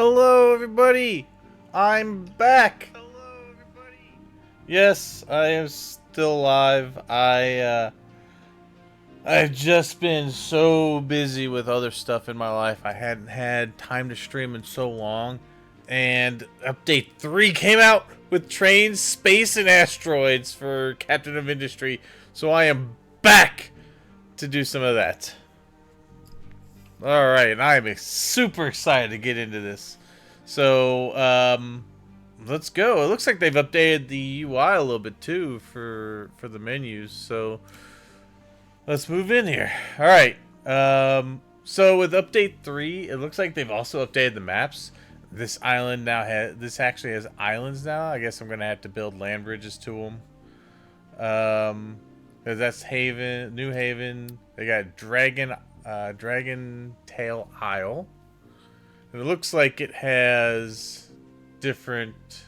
Hello, everybody. I'm back. Yes, I am still alive. I've just been so busy with other stuff in my life. I hadn't had time to stream in so long. And update 3 came out with trains, space, and asteroids for Captain of Industry. So I am back to do some of that. Alright, and I'm super excited to get into this. So, let's go. It looks like they've updated the UI a little bit too for the menus. So let's move in here. All right. So with update 3, it looks like they've also updated the maps. This island now this actually has islands now. I guess I'm gonna have to build land bridges to them. 'Cause that's Haven, New Haven. They got Dragon Tail Isle. And it looks like it has different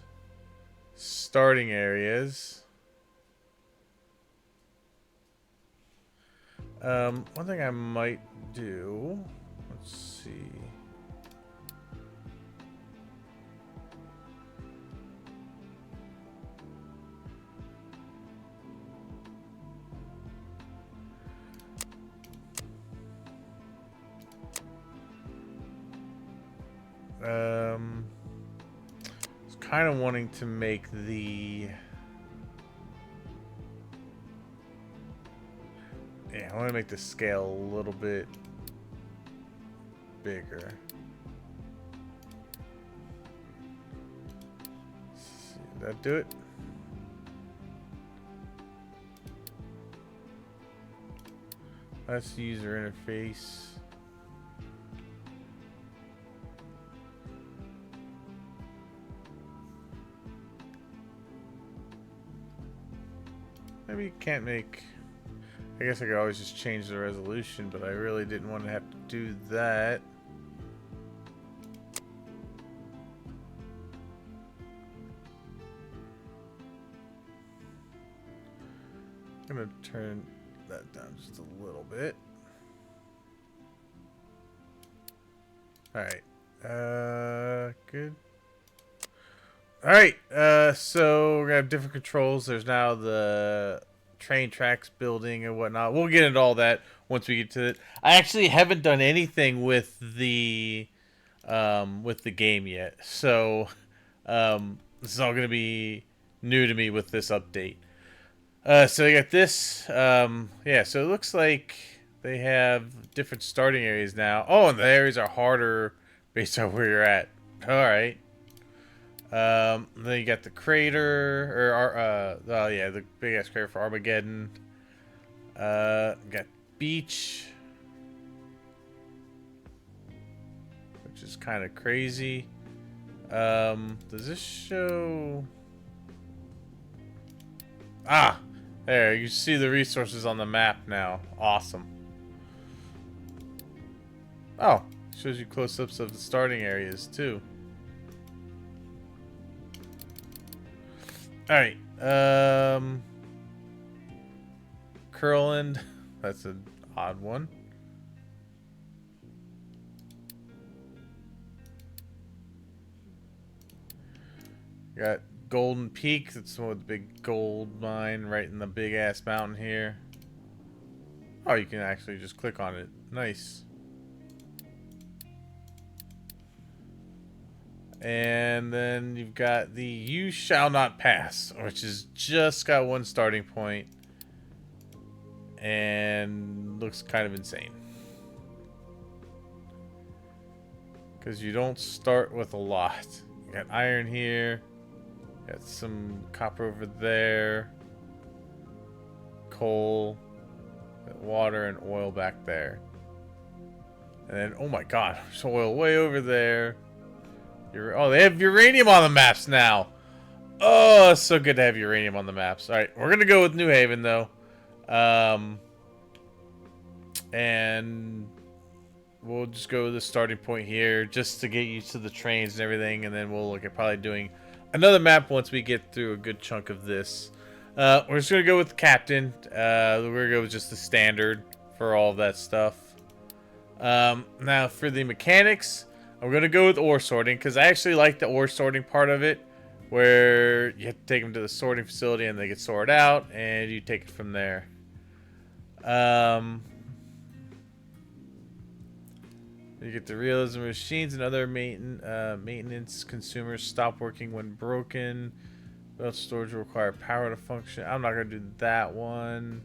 starting areas. One thing I might do, let's see. I was kind of wanting to make the... Yeah, I want to make the scale a little bit bigger. Let's see, did that do it? That's user interface. Maybe you can't make... I guess I could always just change the resolution, but I really didn't want to have to do that. I'm gonna turn that down just a little bit. Alright. Good. Alright, so we're gonna have different controls. There's now the train tracks building and whatnot. We'll get into all that once we get to it. I actually haven't done anything with the game yet. So this is all gonna be new to me with this update. So you got this. Yeah, so it looks like they have different starting areas now. Oh, and the areas are harder based on where you're at. Alright. Then you got the crater, or oh yeah, the big ass crater for Armageddon. Got beach, which is kind of crazy. Does this show? Ah, there you see the resources on the map now. Awesome. Oh, shows you close-ups of the starting areas too. Alright, Curland, that's an odd one. Got Golden Peak, that's the one with the big gold mine right in the big ass mountain here. Oh, you can actually just click on it. Nice. And then you've got the You Shall Not Pass, which has just got one starting point and looks kind of insane. Because you don't start with a lot. You got iron here, got some copper over there, coal, water, and oil back there. And then, oh my god, there's oil way over there. Oh, they have uranium on the maps now. Oh, it's so good to have uranium on the maps. All right, we're going to go with New Haven, though. And we'll just go with the starting point here just to get used to the trains and everything. And then we'll look at probably doing another map once we get through a good chunk of this. We're just going to go with the captain. We're going to go with just the standard for all of that stuff. Now, for the mechanics... I'm gonna go with ore sorting because I actually like the ore sorting part of it, where you have to take them to the sorting facility and they get sorted out, and you take it from there. You get the realism machines and other maintenance consumers stop working when broken. Well, storage will require power to function. I'm not gonna do that one.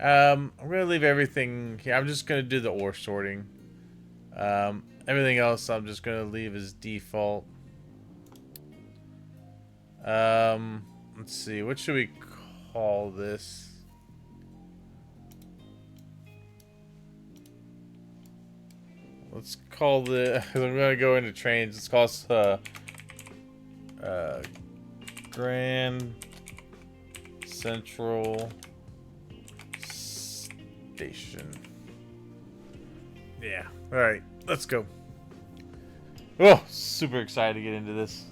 I'm gonna leave everything here. I'm just gonna do the ore sorting. Everything else I'm just gonna leave as default. Let's see. What should we call this? Let's call the. I'm gonna go into trains. Let's call this Grand Central Station. Yeah. All right. Let's go. Oh, super excited to get into this.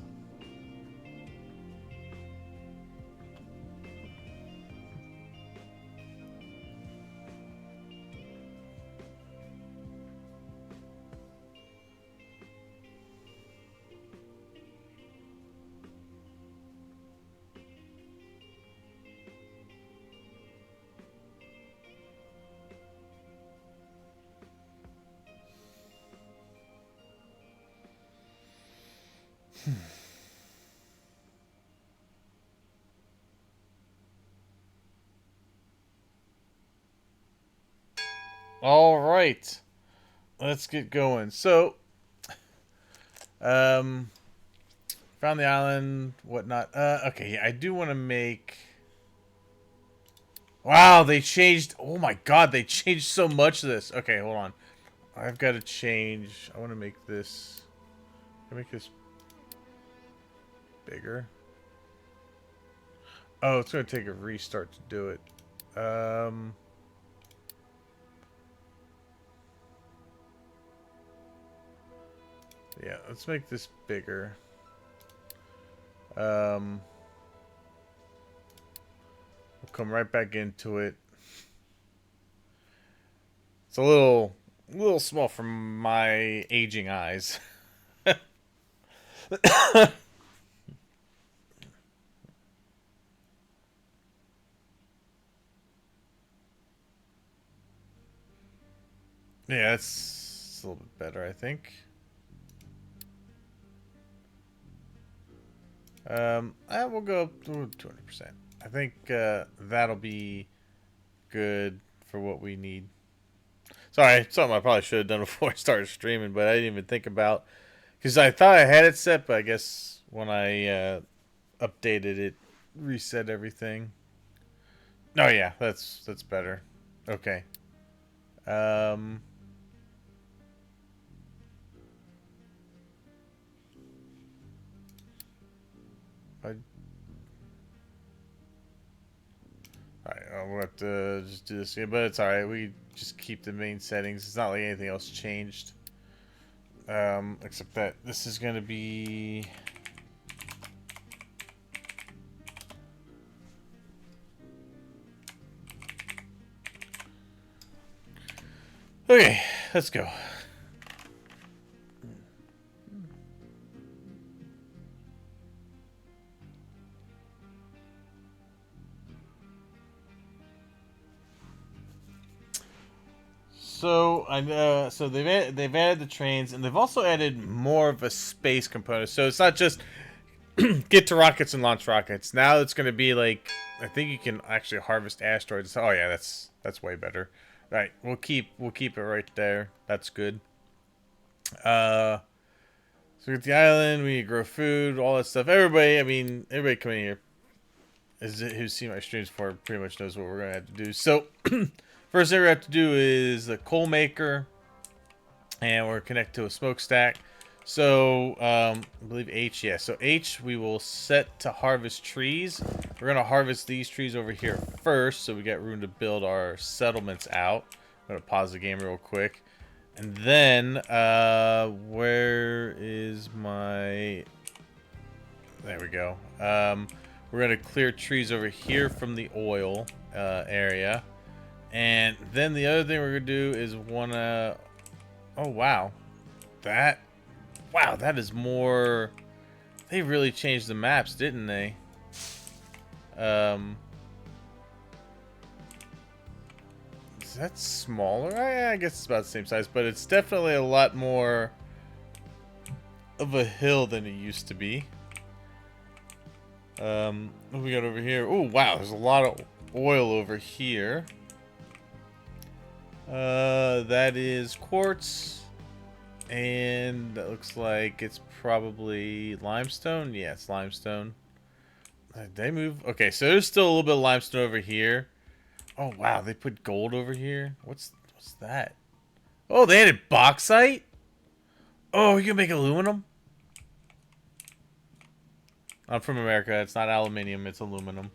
All right, let's get going. So, found the island, whatnot. Okay, yeah, I do want to make. Wow, they changed. Oh my God, they changed so much of this. Okay, hold on. I've got to change. I want to make this. Make this bigger. Oh, it's gonna take a restart to do it. Yeah, let's make this bigger. We'll come right back into it. It's a little small for my aging eyes. Yeah, it's a little bit better, I think. We'll go up to 200%. I think that'll be good for what we need. Sorry, something I probably should have done before I started streaming, but I didn't even think about, because I thought I had it set, but I guess when I updated it, reset everything. Oh yeah, that's better. Okay. Um. Alright, we'll have to just do this again, but it's alright. We just keep the main settings. It's not like anything else changed. Except that this is going to be... Okay, let's go. So so they've added the trains, and they've also added more of a space component. So it's not just get to rockets and launch rockets. Now it's going to be like, I think you can actually harvest asteroids. Oh yeah, that's way better. All right, we'll keep it right there. That's good. So we get the island. We grow food, all that stuff. Everybody, I mean, everybody coming here who's seen my streams before pretty much knows what we're gonna have to do. So first thing we have to do is the coal maker, and we're connected to a smokestack. So I believe H, yeah. So H, we will set to harvest trees. We're gonna harvest these trees over here first, so we get room to build our settlements out. I'm gonna pause the game real quick, and then where is my? There we go. We're gonna clear trees over here from the oil area, and then the other thing we're gonna do is wanna. Oh wow, that is more. They really changed the maps, didn't they? Is that smaller? I guess it's about the same size, but it's definitely a lot more of a hill than it used to be. What we got over here? Oh wow, there's a lot of oil over here. That is quartz, and that looks like it's probably limestone. Yeah, it's limestone. Did they move? Okay, so there's still a little bit of limestone over here. Oh wow, they put gold over here. What's that? Oh, they added bauxite. Oh, you can make aluminum. I'm from America. It's not aluminium. It's aluminum.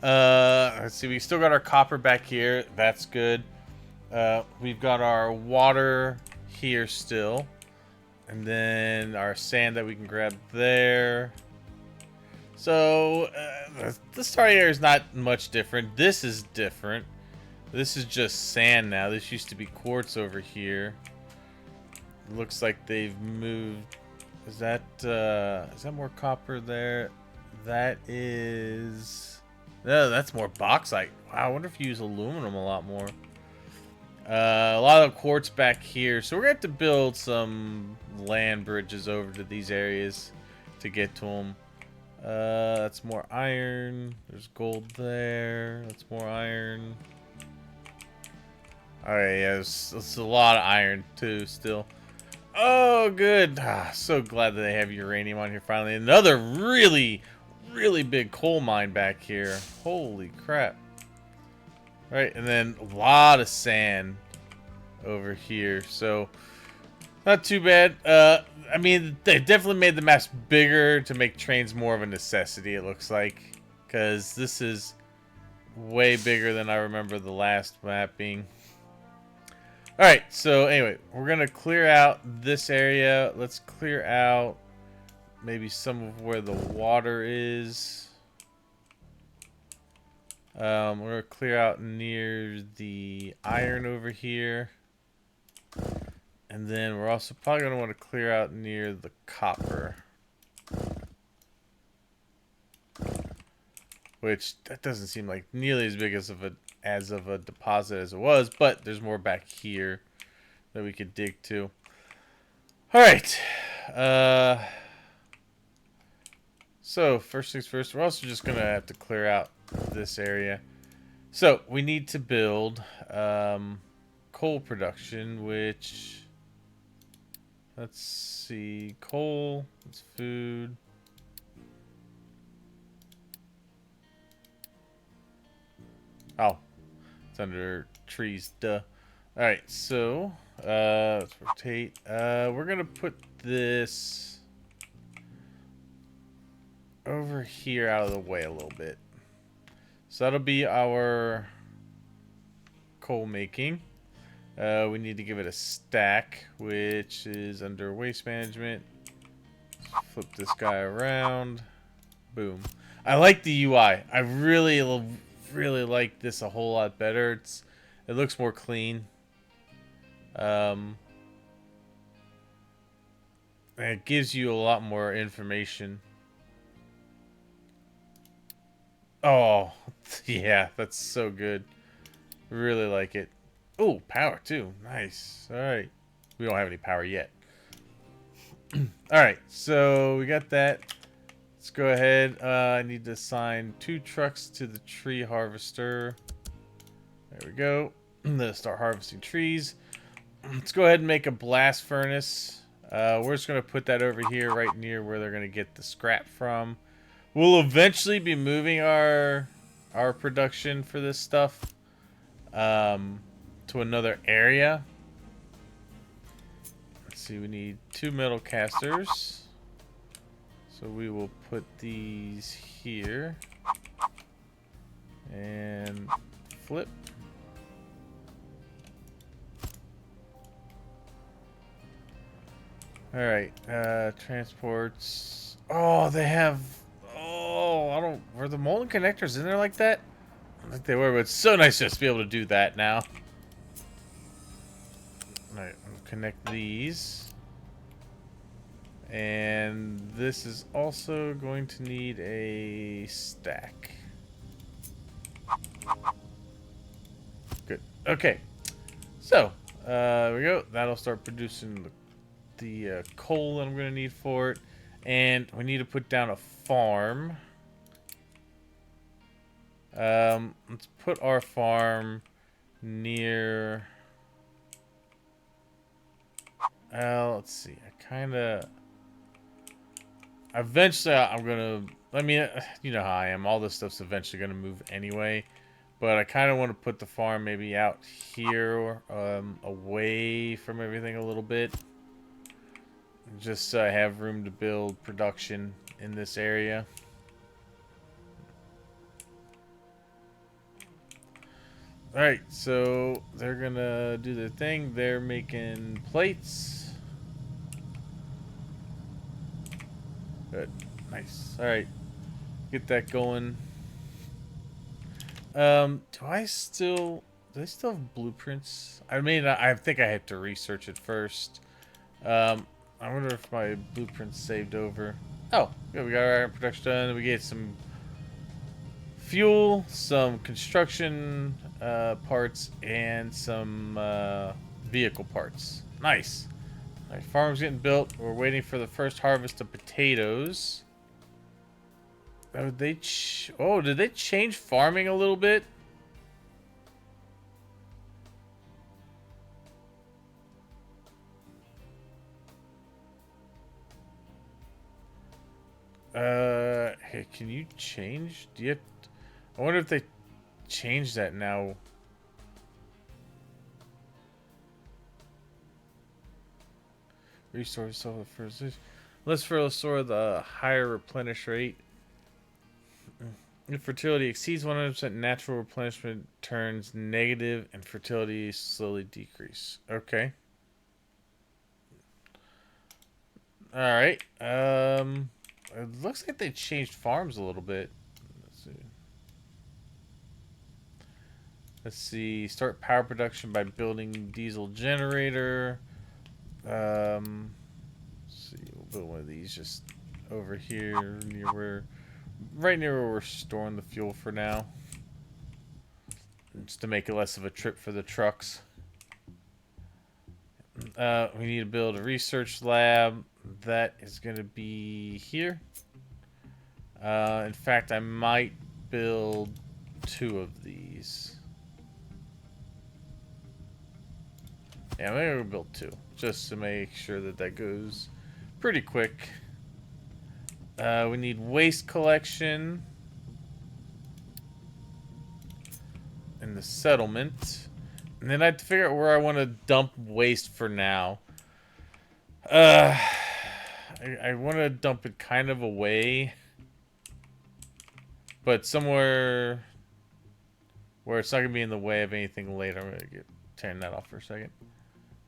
Let's see. We still got our copper back here. That's good. We've got our water here still. And then our sand that we can grab there. So, the starting area is not much different. This is different. This is just sand now. This used to be quartz over here. Looks like they've moved. Is that more copper there? That is... No, that's more bauxite. Wow, I wonder if you use aluminum a lot more. A lot of quartz back here. So we're going to have to build some land bridges over to these areas to get to them. That's more iron. There's gold there. That's more iron. Alright, yeah, there's a lot of iron too still. Oh, good. So glad that they have uranium on here finally. Another really, really big coal mine back here. Holy crap. Right, and then a lot of sand over here. So, not too bad. I mean, they definitely made the maps bigger to make trains more of a necessity, it looks like. Because this is way bigger than I remember the last map being. Alright, so anyway, we're going to clear out this area. Let's clear out maybe some of where the water is. We're going to clear out near the iron over here. And then we're also probably going to want to clear out near the copper. Which, that doesn't seem like nearly as big as of a deposit as it was, but there's more back here that we could dig to. Alright. So, first things first, we're also just going to have to clear out this area. So, we need to build coal production, which... Let's see. Coal. It's food. Oh. It's under trees. Duh. Alright, so... let's rotate. We're gonna put this... over here out of the way a little bit. So that'll be our... coal making. We need to give it a stack, which is under waste management. Flip this guy around. Boom. I like the UI. I really like this a whole lot better. It looks more clean. And it gives you a lot more information. Oh, yeah, that's so good. Really like it. Oh, power too. Nice. Alright. We don't have any power yet. Alright, so we got that. Let's go ahead. I need to assign 2 trucks to the tree harvester. There we go. I'm going to start harvesting trees. Let's go ahead and make a blast furnace. We're just going to put that over here right near where they're going to get the scrap from. We'll eventually be moving our production for this stuff to another area. Let's see, we need 2 metal casters. So we will put these here. And flip. All right. Transports. Oh, they have. Oh, I don't. Were the Molten connectors in there like that? I don't think they were, but it's so nice just to be able to do that now. All right. I'll connect these. And this is also going to need a stack. Good. Okay. So, there we go. That'll start producing the coal that I'm going to need for it. And we need to put down a farm. Let's put our farm near... let's see. I kind of... Eventually, I'm going to... I mean, you know how I am. All this stuff's eventually going to move anyway. But I kind of want to put the farm maybe out here, away from everything a little bit. Just so I have room to build production in this area. Alright, so they're gonna do their thing. They're making plates. Good. Nice. Alright. Get that going. Do they still have blueprints? I mean, I think I have to research it first. I wonder if my blueprint's saved over. Oh, yeah, we got our production done. We get some fuel, some construction parts, and some vehicle parts. Nice. All right, farm's getting built. We're waiting for the first harvest of potatoes. Oh, did they change farming a little bit? Hey, can you change? I wonder if they changed that now. Resource over first. Let's restore the higher replenish rate. If fertility exceeds 100%, natural replenishment turns negative and fertility slowly decrease. Okay. Alright. It looks like they changed farms a little bit. Let's see. Start power production by building diesel generator. Let's see. We'll build one of these just over here right near where we're storing the fuel for now. Just to make it less of a trip for the trucks. We need to build a research lab. That is going to be here. In fact, I might build 2 of these. Yeah, maybe we'll build 2. Just to make sure that that goes pretty quick. We need waste collection in the settlement. And then I have to figure out where I want to dump waste for now. I want to dump it kind of away. But somewhere where it's not going to be in the way of anything later. I'm going to turn that off for a second.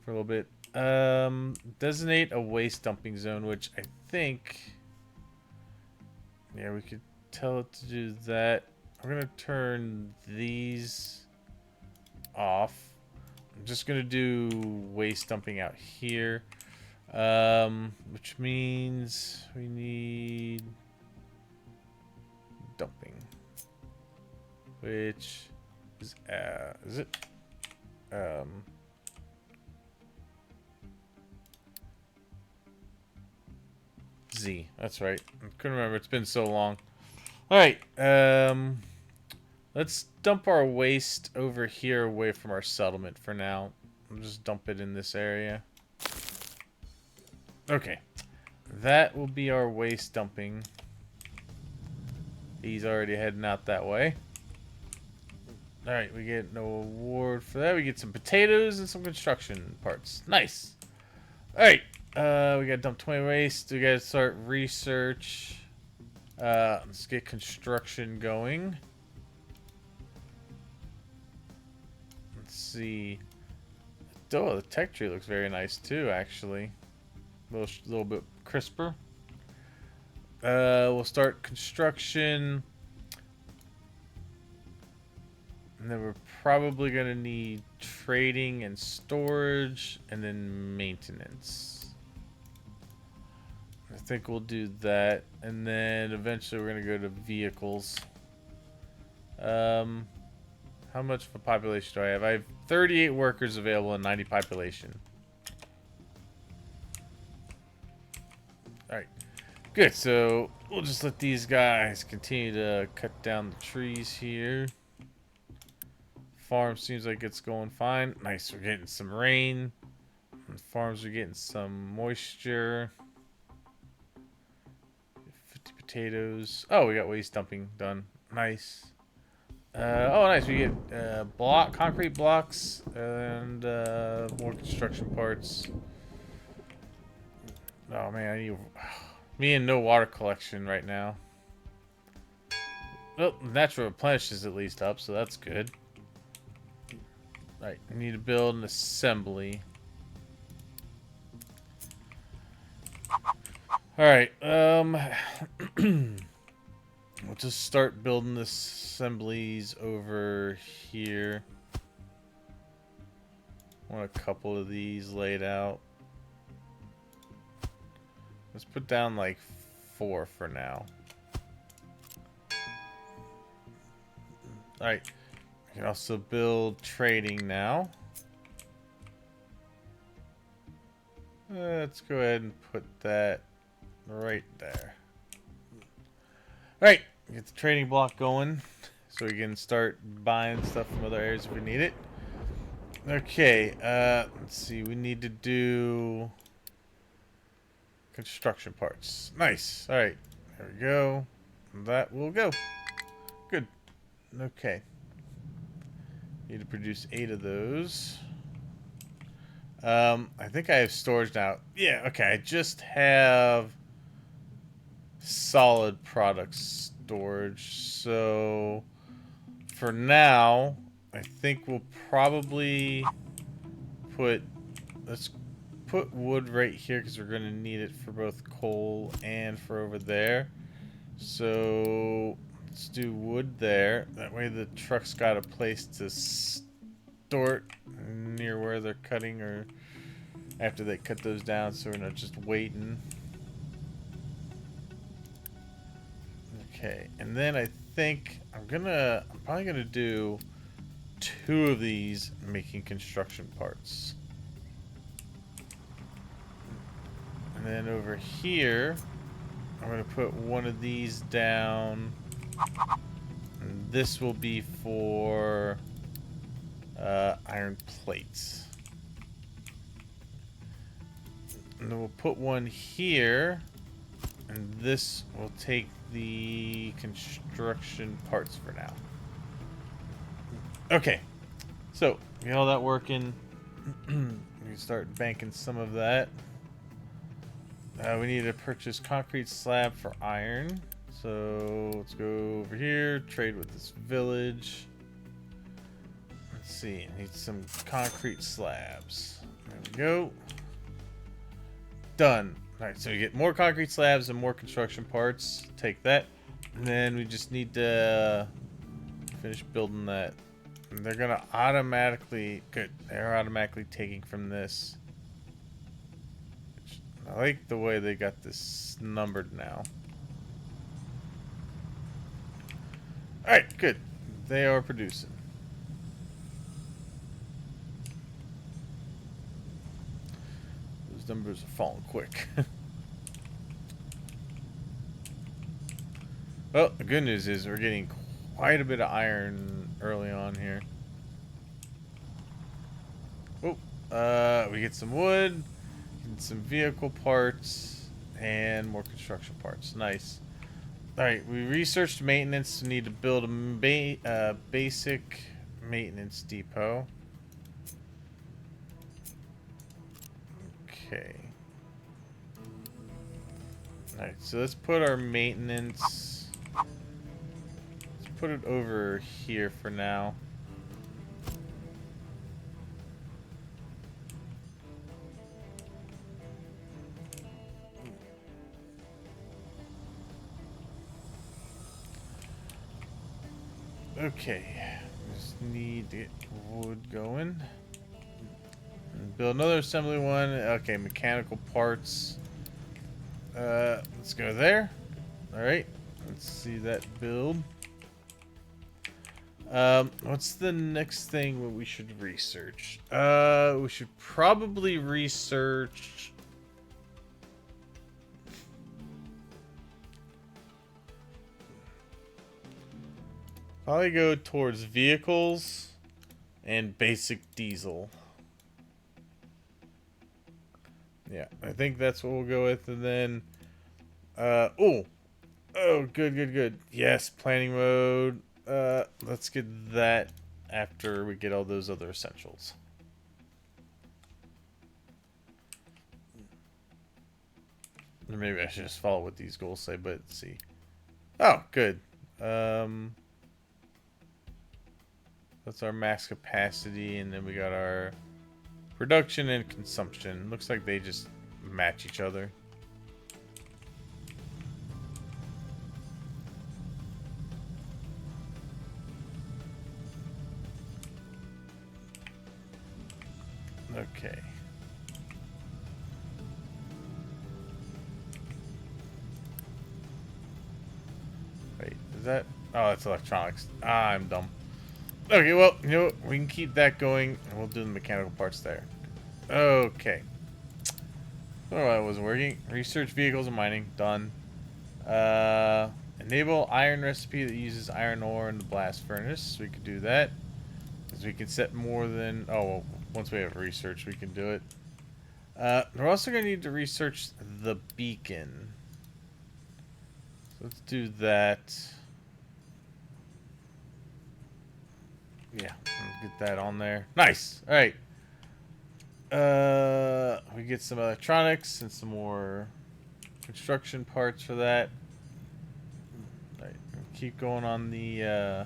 For a little bit. Designate a waste dumping zone, which I think... Yeah, we could tell it to do that. I'm going to turn these off. I'm just going to do waste dumping out here. Which means we need dumping. Which is it? Z. That's right. I couldn't remember. It's been so long. Alright. Let's dump our waste over here away from our settlement for now. We'll just dump it in this area. Okay. That will be our waste dumping. He's already heading out that way. Alright, we get no award for that. We get some potatoes and some construction parts. Nice. Alright. We gotta dump 20 waste. We gotta start research. Let's get construction going. Let's see. Oh, the tech tree looks very nice too, actually. little bit crisper. We'll start construction. And then we're probably going to need trading and storage and then maintenance. I think we'll do that. And then eventually we're going to go to vehicles. How much of a population do I have? I have 38 workers available and 90 population. Alright. Good, so we'll just let these guys continue to cut down the trees here. Farm seems like it's going fine. Nice, we're getting some rain. And farms are getting some moisture. 50 potatoes. Oh, we got waste dumping done. Nice. Oh, nice. We get concrete blocks and more construction parts. Oh man, I need me and no water collection right now. Well, natural replenish is at least up, so that's good. Right, we need to build an assembly. Alright, we'll just start building the assemblies over here. I want a couple of these laid out. Let's put down like 4 for now. Alright. We can also build trading now. Let's go ahead and put that right there. Alright. Get the trading block going so we can start buying stuff from other areas if we need it. Okay. Let's see. We need to do construction parts. Nice. Alright. There we go. That will go. Good. Okay. Need to produce 8 of those. I think I have storage now. Yeah, okay. I just have solid product storage. So for now, I think we'll probably let's put wood right here because we're going to need it for both coal and for over there. So let's do wood there. That way the truck's got a place to store it near where they're cutting or after they cut those down, so we're not just waiting. Okay, and then I think I'm probably gonna do 2 of these making construction parts. And then over here, I'm going to put one of these down. And this will be for iron plates. And then we'll put one here. And this will take the construction parts for now. Okay. So, get all that working. We can start banking some of that. We need to purchase concrete slab for iron. So let's go over here, trade with this village. Let's see, I need some concrete slabs. There we go. Done. Alright, so we get more concrete slabs and more construction parts. Take that. And then we just need to finish building that. And they're gonna automatically, good, they're automatically taking from this. I like the way they got this numbered now. Alright, good. They are producing. Those numbers are falling quick. Well, the good news is we're getting quite a bit of iron early on here. Oh, we get some wood. Some vehicle parts and more construction parts. Nice. Alright, we researched maintenance. We need to build a basic maintenance depot. Okay. Alright, so let's put our maintenance. Let's put it over here for now. Okay. Just need to get wood going. Build another assembly one. Okay, mechanical parts. Let's go there. Alright. Let's see that build. What's the next thing that we should research? We should probably research... Probably go towards vehicles and basic diesel. Yeah, I think that's what we'll go with. And then, oh, good. Yes, planning mode. Let's get that after we get all those other essentials. Or maybe I should just follow what these goals say, but let's see. Oh, good. That's our max capacity, and then we got our production and consumption. Looks like they just match each other. Okay. Wait, is that... Oh, that's electronics. Ah, I'm dumb. Okay, well, you know what? We can keep that going, and we'll do the mechanical parts there. Okay. Oh, that wasn't working. Research vehicles and mining. Done. Enable iron recipe that uses iron ore in the blast furnace. We could do that. Because we can set more than... Oh, well, once we have research, we can do it. We're also going to need to research the beacon. So let's do that. Yeah, get that on there. Nice. All right. We get some electronics and some more construction parts for that. All right, keep going on the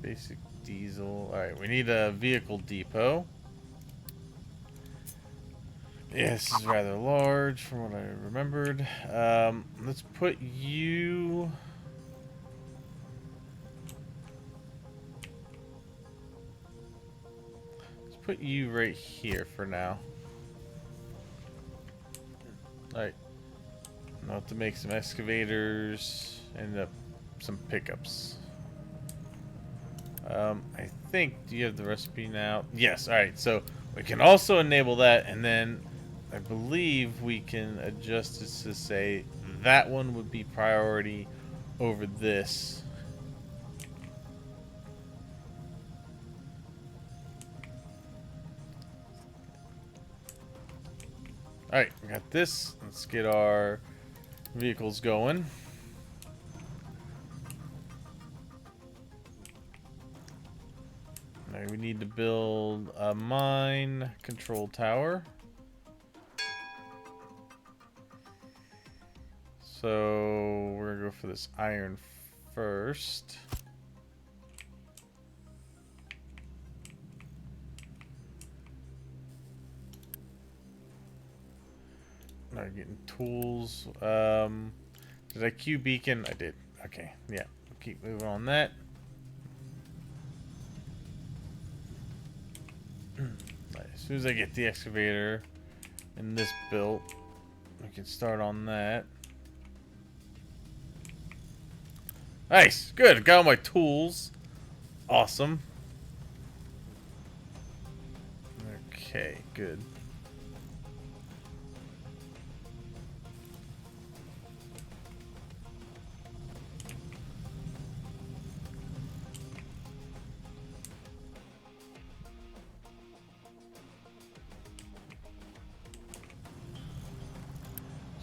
basic diesel. All right, we need a vehicle depot. Yeah, this is rather large from what I remembered. Let's put you... Let's put you right here for now. Alright. Now to make some excavators and some pickups. I think... Do you have the recipe now? Yes, alright. So we can also enable that, and then... I believe we can adjust this to say that one would be priority over this. Alright, we got this. Let's get our vehicles going. Now we need to build a mine control tower. So we're gonna go for this iron first. Now getting tools. Did I queue beacon? I did. Okay, yeah. Keep moving on that. As soon as I get the excavator and this built, we can start on that. Nice, good. Got all my tools. Awesome. Okay, good.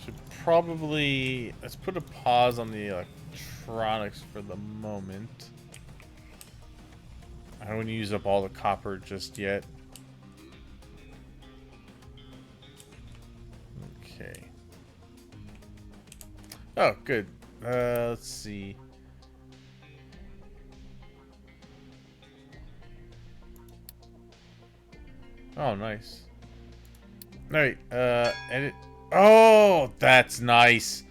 Should probably... Let's put a pause on the electronics for the moment. I don't want to use up all the copper just yet. Okay. Oh, good. Let's see. Oh, nice. Alright, edit. Oh, that's nice.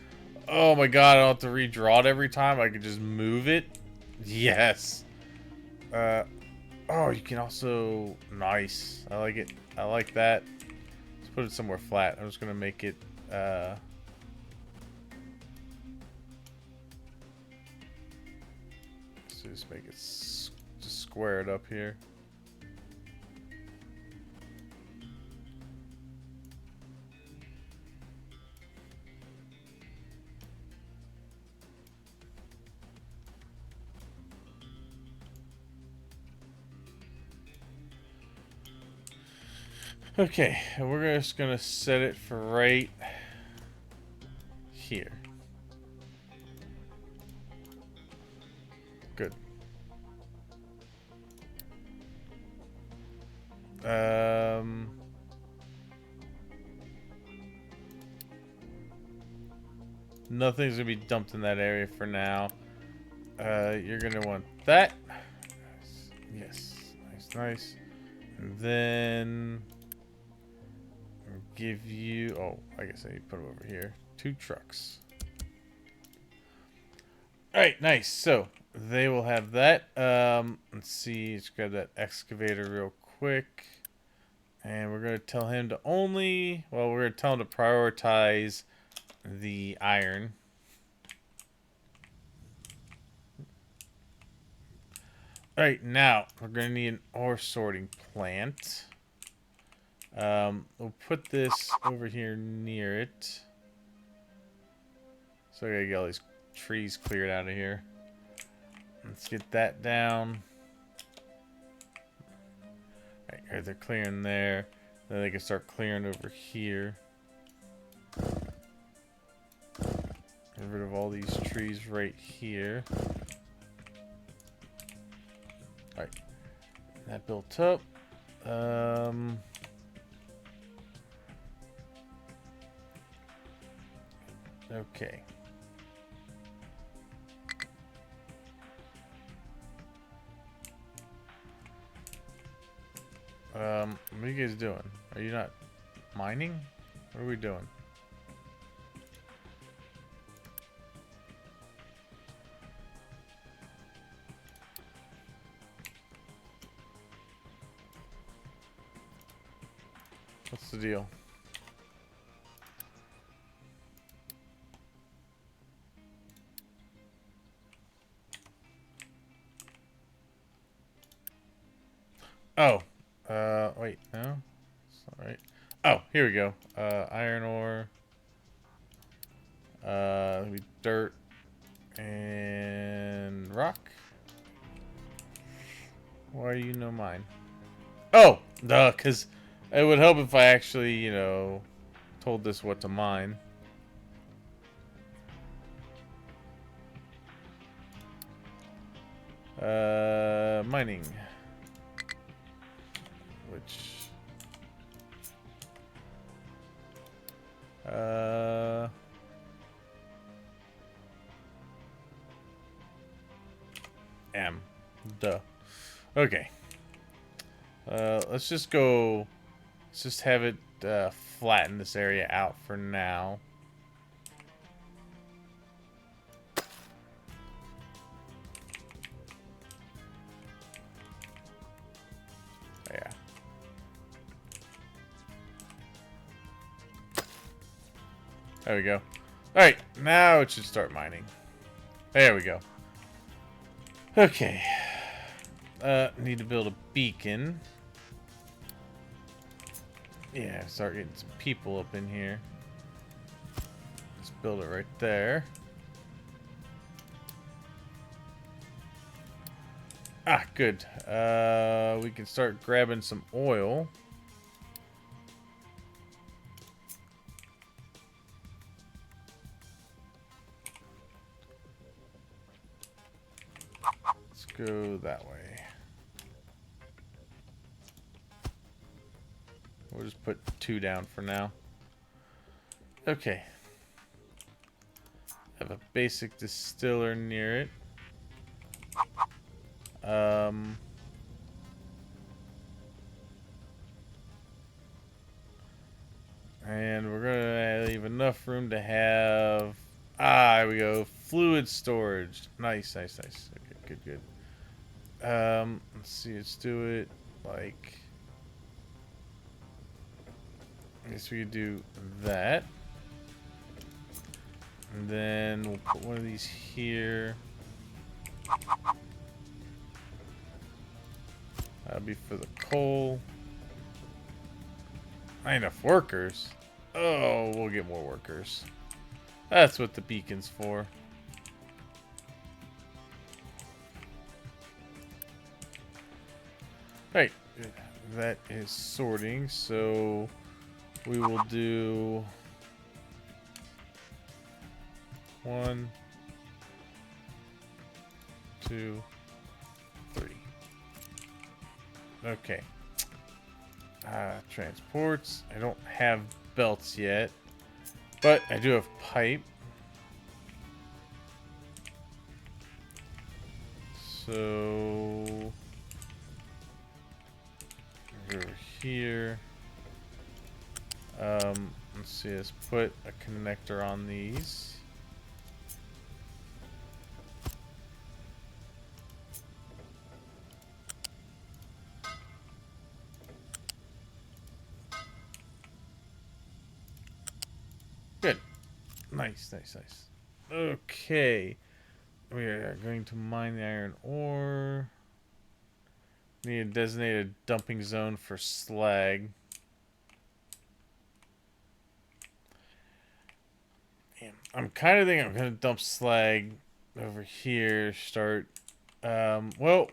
Oh my god, I don't have to redraw it every time. I can just move it. Yes. Oh, you can also... Nice. I like it. I like that. Let's put it somewhere flat. I'm just gonna make it, so just make it... Just square it up here. Okay, and we're just gonna set it for right here. Good. Nothing's gonna be dumped in that area for now. You're gonna want that. Yes, nice, nice. And then I'll give you. Oh, I guess I need to put them over here. 2 trucks. All right, nice. So they will have that. Let's see. Let's grab that excavator real quick, and we're gonna tell him to only. Well, we're gonna tell him to prioritize the iron. All right, now we're gonna need an ore sorting plant. We'll put this over here near it. So I gotta get all these trees cleared out of here. Let's get that down. All right, they're clearing there. Then they can start clearing over here. Get rid of all these trees right here. All right, that built up. Okay. What are you guys doing? Are you not mining? What are we doing? What's the deal? Oh. Wait, no? It's not right. Oh, here we go. Iron ore. Maybe dirt. And rock. Why are you no mine? Oh! Duh, because it would help if I actually, you know, told this what to mine. Mining. Which... M. Duh. Okay. Let's just go... Let's just have it flatten this area out for now. Yeah. There we go. Alright, now it should start mining. There we go. Okay. Need to build a beacon. Yeah, start getting some people up in here. Let's build it right there. Ah, good. We can start grabbing some oil. Let's go that way. We'll just put 2 down for now. Okay. Have a basic distiller near it. And we're gonna leave enough room to have. Ah, there we go. Fluid storage. Nice, nice, nice. Okay, good, good. Let's see. Let's do it like. I guess we could do that. And then we'll put one of these here. That'll be for the coal. Not enough workers. Oh, we'll get more workers. That's what the beacon's for. Right. That is sorting, so we will do 1, 2, 3. Okay. Transports. I don't have belts yet, but I do have pipe. So over here. Let's see. Let's put a connector on these. Good. Nice, nice, nice. Okay. We are going to mine the iron ore. Need a designated dumping zone for slag. Damn. I'm kind of thinking I'm going to dump slag over here. Start. What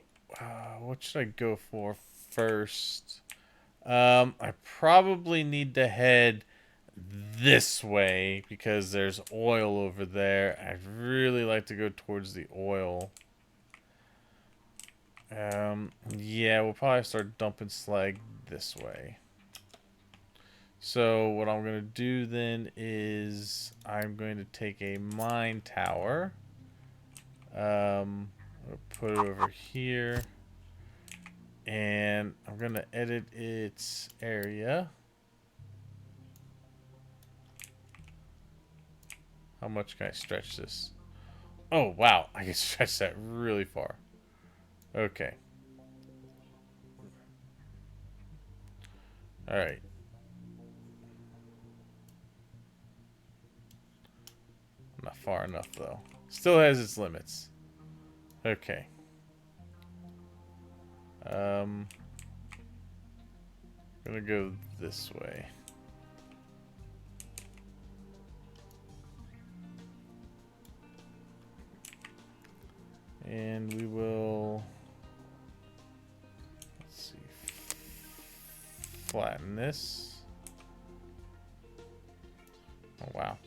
should I go for first? I probably need to head this way because there's oil over there. I'd really like to go towards the oil. Yeah, we'll probably start dumping slag this way. So what I'm going to do then is I'm going to take a mine tower. I'll put it over here. And I'm going to edit its area. How much can I stretch this? Oh, wow. I can stretch that really far. Okay. Alright. Not far enough, though. Still has its limits. Okay. Gonna go this way. And we will, let's see, flatten this. Oh, wow.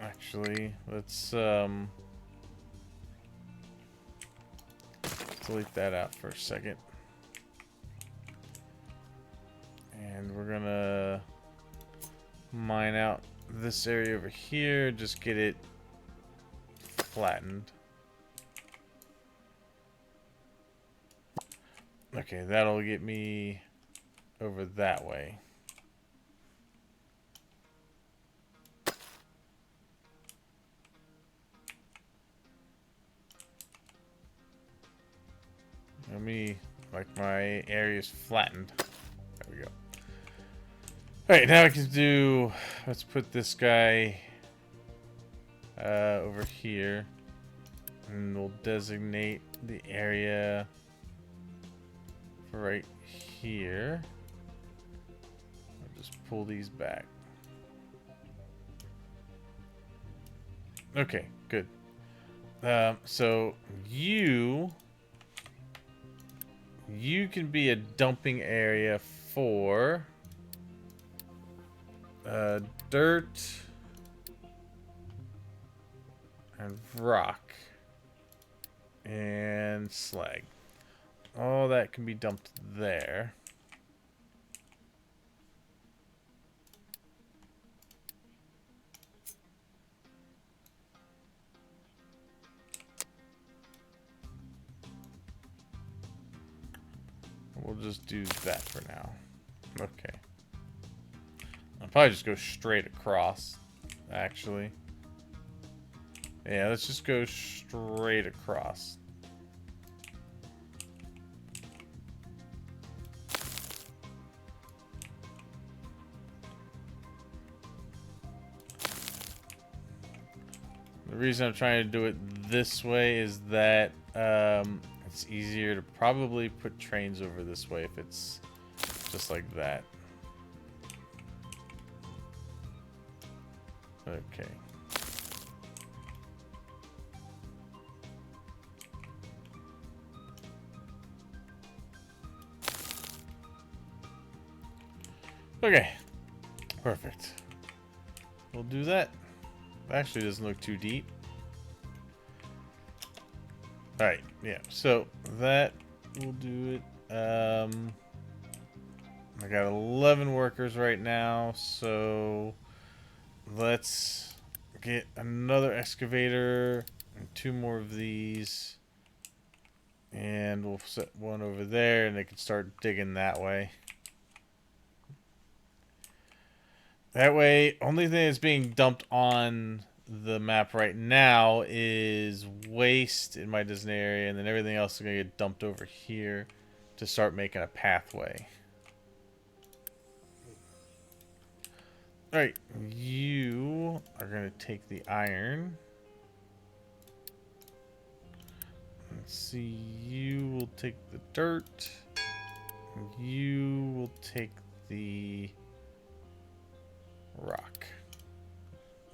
Actually, let's delete that out for a second. And we're gonna mine out this area over here, just get it flattened. Okay, that'll get me over that way. Let me, like, my area's flattened. There we go. Alright, now I can do, let's put this guy over here. And we'll designate the area for right here. I'll just pull these back. Okay, good. So you can be a dumping area for dirt and rock and slag. All that can be dumped there. We'll just do that for now. Okay. I'll probably just go straight across, actually. Yeah, let's just go straight across. The reason I'm trying to do it this way is that it's easier to probably put trains over this way if it's just like that. Okay. Okay. Perfect. We'll do that. Actually, it doesn't look too deep. Alright, yeah. So that will do it. I got 11 workers right now, so let's get another excavator and 2 more of these. And we'll set one over there and they can start digging that way. That way, only thing that's being dumped on the map right now is waste in my designated area, and then everything else is going to get dumped over here to start making a pathway. Alright, you are going to take the iron. Let's see, you will take the dirt. You will take the rock.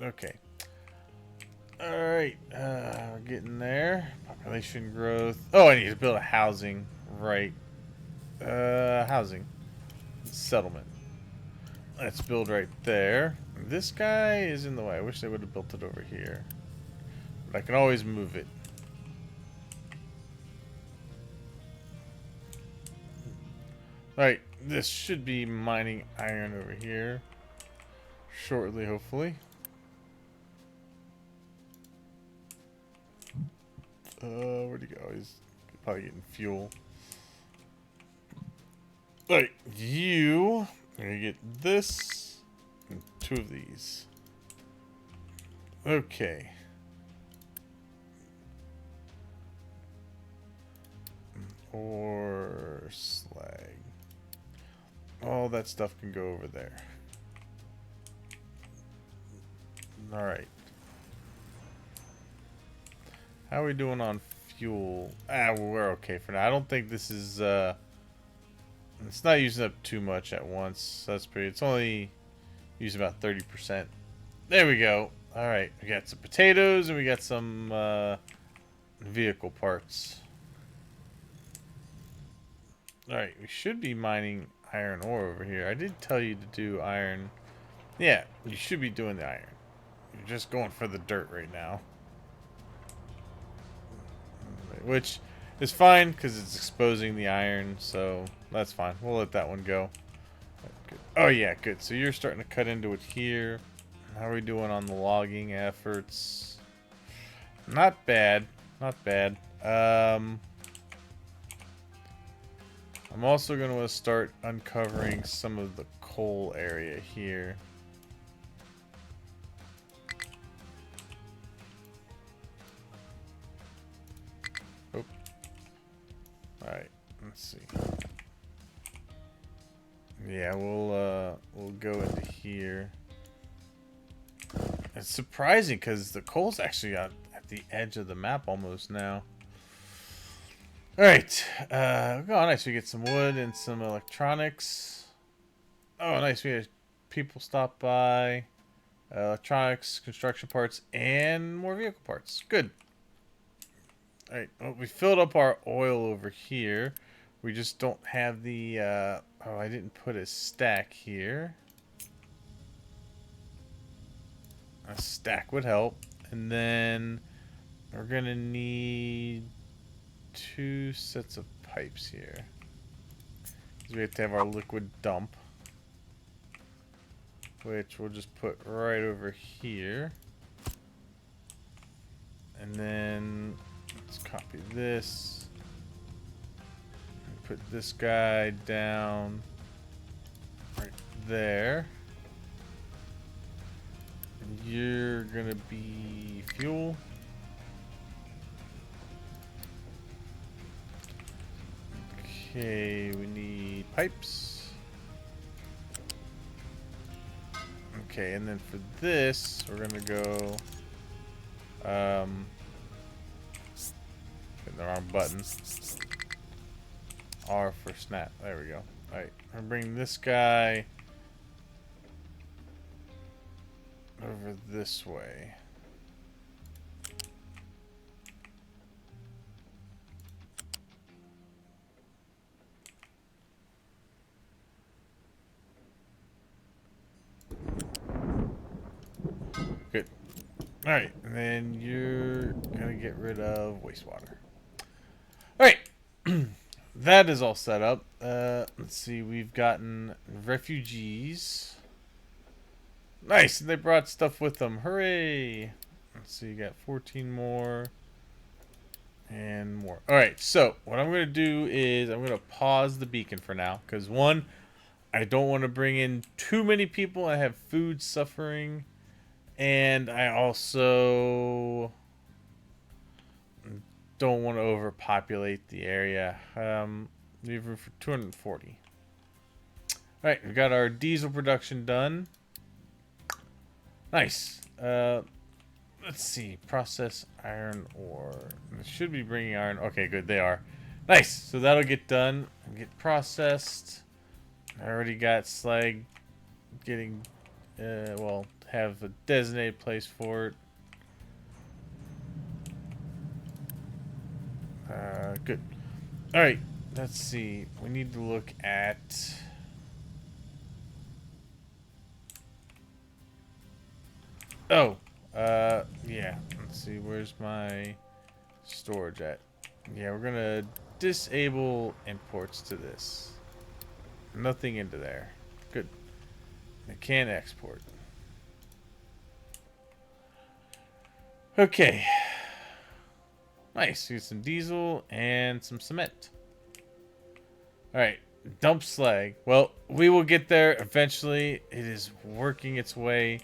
Okay. Alright, we're getting there. Population growth. Oh, I need to build a housing. Right. Housing. Settlement. Let's build right there. This guy is in the way. I wish they would have built it over here. But I can always move it. Alright, this should be mining iron over here. Shortly, hopefully. Where'd he go? He's probably getting fuel. Alright, you are gonna get this and 2 of these. Okay. Or slag. All that stuff can go over there. Alright. How are we doing on fuel? Ah, well, we're okay for now. I don't think this is, it's not using up too much at once. That's pretty, it's only using about 30%. There we go. Alright, we got some potatoes and we got some, vehicle parts. Alright, we should be mining iron ore over here. I did tell you to do iron. Yeah, you should be doing the iron. You're just going for the dirt right now. Which is fine because it's exposing the iron, so that's fine. We'll let that one go. Good. Oh yeah, good. So you're starting to cut into it here. How are we doing on the logging efforts? Not bad. Not bad. I'm also going to start uncovering some of the coal area here. Oh. Alright, let's see. Yeah, we'll go into here. It's surprising because the coal's actually at the edge of the map almost now. Alright, oh nice, we get some wood and some electronics. Oh nice, we had people stop by. Electronics, construction parts, and more vehicle parts. Good. Alright, well, we filled up our oil over here. We just don't have the, oh, I didn't put a stack here. A stack would help. And then we're gonna need 2 sets of pipes here. Because we have to have our liquid dump. Which we'll just put right over here. And then let's copy this. And put this guy down right there. you're gonna be fuel. Okay, we need pipes. Okay, and then for this, we're gonna go. Hitting the wrong button. R for snap. There we go. All right, I'm bringing this guy over this way. Good. All right, and then you're gonna get rid of wastewater. All right, that is all set up. Let's see, we've gotten refugees. Nice, and they brought stuff with them. Hooray! Let's see, you got 14 more and more. All right, so what I'm gonna do is I'm gonna pause the beacon for now because one, I don't want to bring in too many people. I have food suffering. And I also don't want to overpopulate the area. Leave room for 240. Alright, we've got our diesel production done. Nice. Let's see. Process iron ore. They should be bringing iron. Okay, good. They are. Nice. So that'll get done. Get processed. I already got slag getting... well... have a designated place for it. Good. Alright, let's see. We need to look at... Oh, yeah. Let's see, where's my storage at? Yeah, we're gonna disable imports to this. Nothing into there. Good. I can export. Okay. Nice. Get some diesel and some cement. Alright. Dump slag. Well, we will get there eventually. It is working its way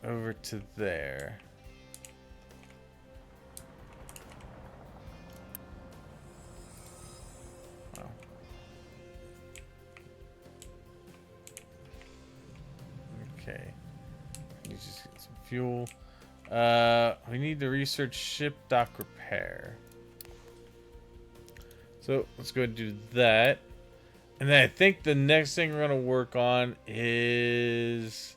over to there. Wow. Okay. You just get some fuel. We need to research ship dock repair. So let's go and do that. And then I think the next thing we're gonna work on is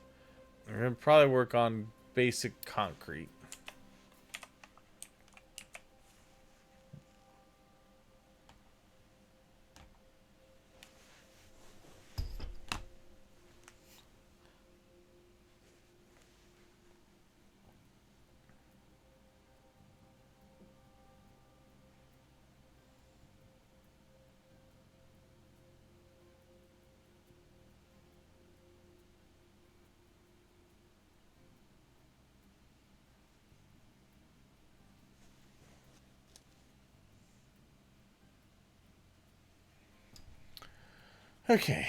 we're gonna probably work on basic concrete. Okay.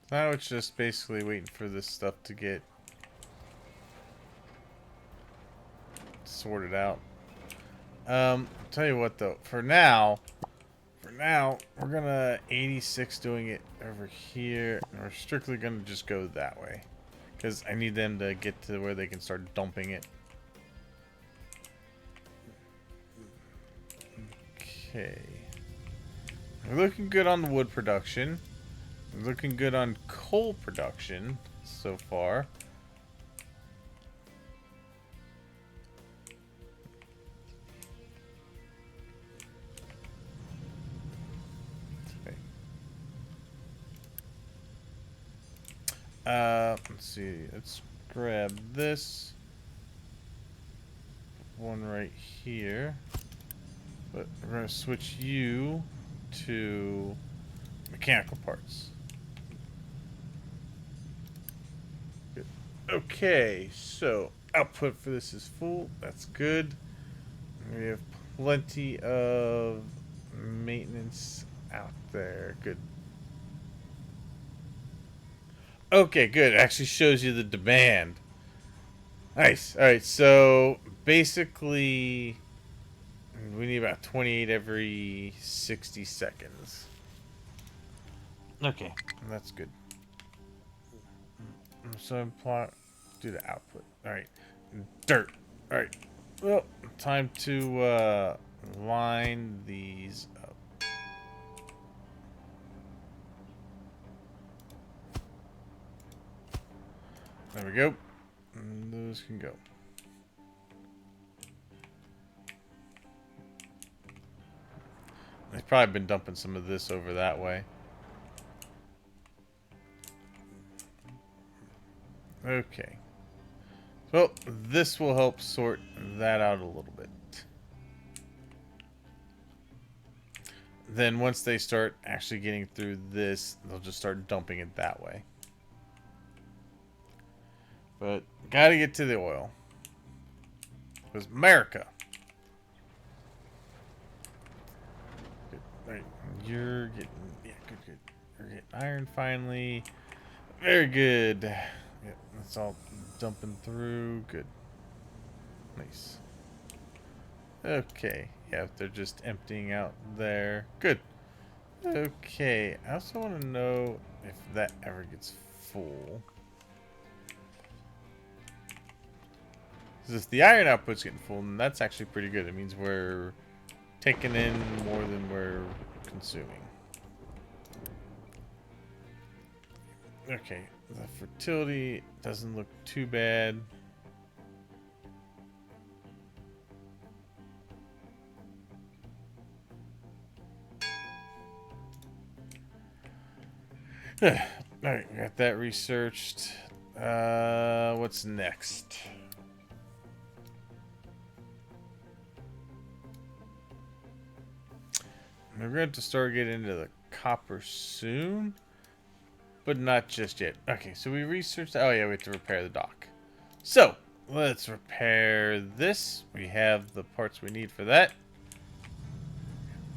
Now it's just basically waiting for this stuff to get sorted out. I'll tell you what though, for now, we're gonna 86 doing it over here, and we're strictly gonna just go that way. Because I need them to get to where they can start dumping it. Okay. We're looking good on the wood production. We're looking good on coal production so far. Okay. Let's see. Let's grab this one right here. But we're going to switch you to mechanical parts. Good. Okay, so output for this is full. That's good. We have plenty of maintenance out there. Good. Okay, good. It actually shows you the demand. Nice. All right, so basically, we need about 28 every 60 seconds. Okay, that's good. So plot, do the output. All right, dirt. All right. Well, time to line these up. There we go. And those can go. They've probably been dumping some of this over that way. Okay. Well, this will help sort that out a little bit. Then once they start actually getting through this, they'll just start dumping it that way. But gotta get to the oil. Because America. Good. Right. You're getting, yeah, good. You're getting iron finally. Very good. Yep, that's all dumping through. Good. Nice. Okay. Yeah, they're just emptying out there. Good. Okay. I also want to know if that ever gets full. Because if the iron output's getting full, then that's actually pretty good. It means we're taking in more than we're consuming. Okay, the fertility doesn't look too bad. Alright, we got that researched. What's next? We're going to start getting into the copper soon, but not just yet. Okay, so we researched. Oh yeah, we have to repair the dock. So let's repair this. We have the parts we need for that.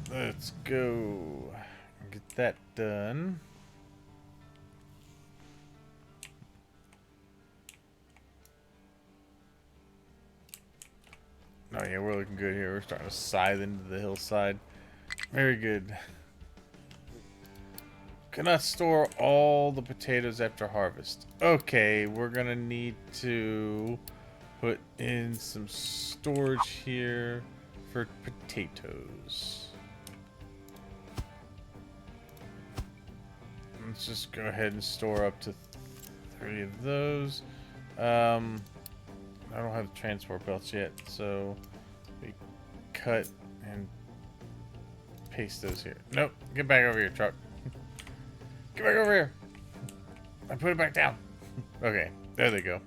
Let's go get that done. Oh yeah, we're looking good here. We're starting to scythe into the hillside. Very good. Cannot store all the potatoes after harvest. Okay, we're gonna need to put in some storage here for potatoes. Let's just go ahead and store up to 3 of those. I don't have transport belts yet, so we cut and paste those here. Nope, get back over here, truck. Get back over here. I put it back down. Okay, there they go.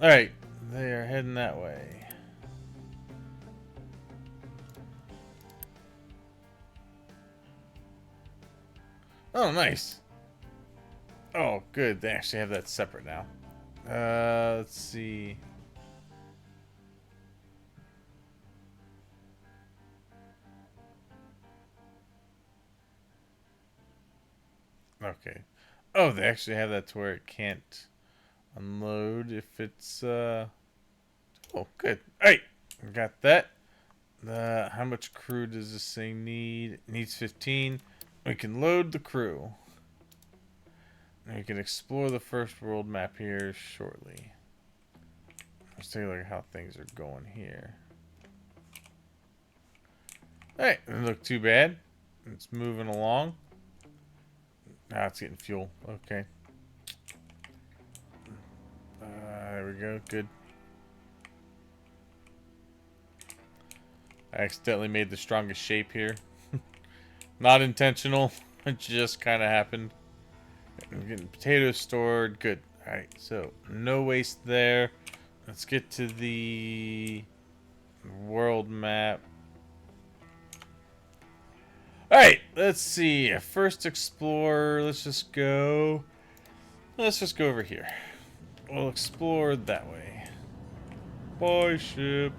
Alright, they are heading that way. Oh, nice. Oh, good. They actually have that separate now. Let's see. Okay. Oh, they actually have that to where it can't unload if it's, Oh, good. Alright, we got that. How much crew does this thing need? It needs 15. We can load the crew. And we can explore the first world map here shortly. Let's take a look at how things are going here. Alright, doesn't look too bad. It's moving along. Now it's getting fuel. Okay. There we go. Good. I accidentally made the strongest shape here. Not intentional. It just kind of happened. I'm getting potatoes stored. Good. Alright, so no waste there. Let's get to the world map. Alright, let's see. First explore. Let's just go over here. We'll explore that way. Bye, ship.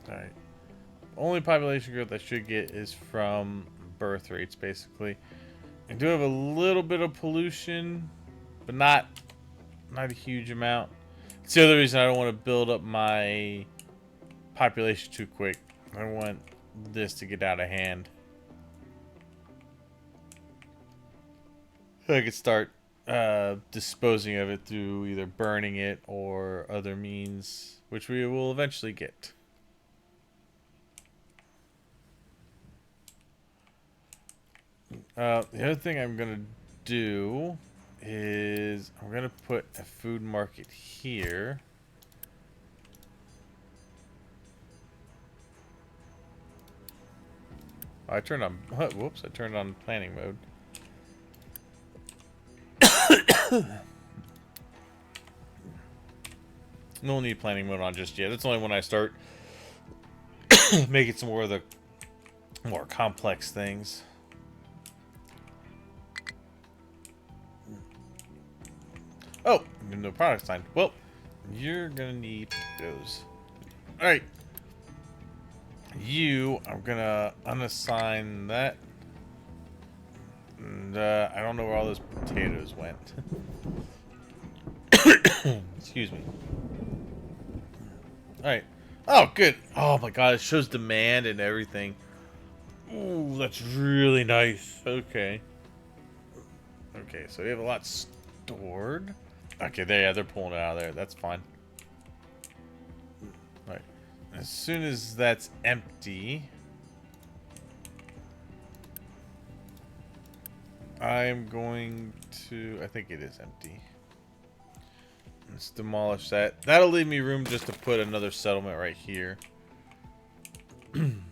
Alright. Only population growth I should get is from birth rates, basically. I do have a little bit of pollution, but not a huge amount. It's the other reason I don't want to build up my population too quick. I want this to get out of hand. I could start disposing of it through either burning it or other means, which we will eventually get. The other thing I'm going to do is I'm going to put a food market here. I turned on, whoops, I turned on planning mode. No need planning mode on just yet. It's only when I start making some more of the more complex things. Oh, no product sign. Well, you're gonna need those. Alright. I'm gonna unassign that. And I don't know where all those potatoes went. Excuse me. Alright. Oh, good. Oh my god, it shows demand and everything. Ooh, that's really nice. Okay. Okay, so we have a lot stored. Okay, they're pulling it out of there. That's fine. Alright. As soon as that's empty, I'm going to... I think it is empty. Let's demolish that. That'll leave me room just to put another settlement right here. And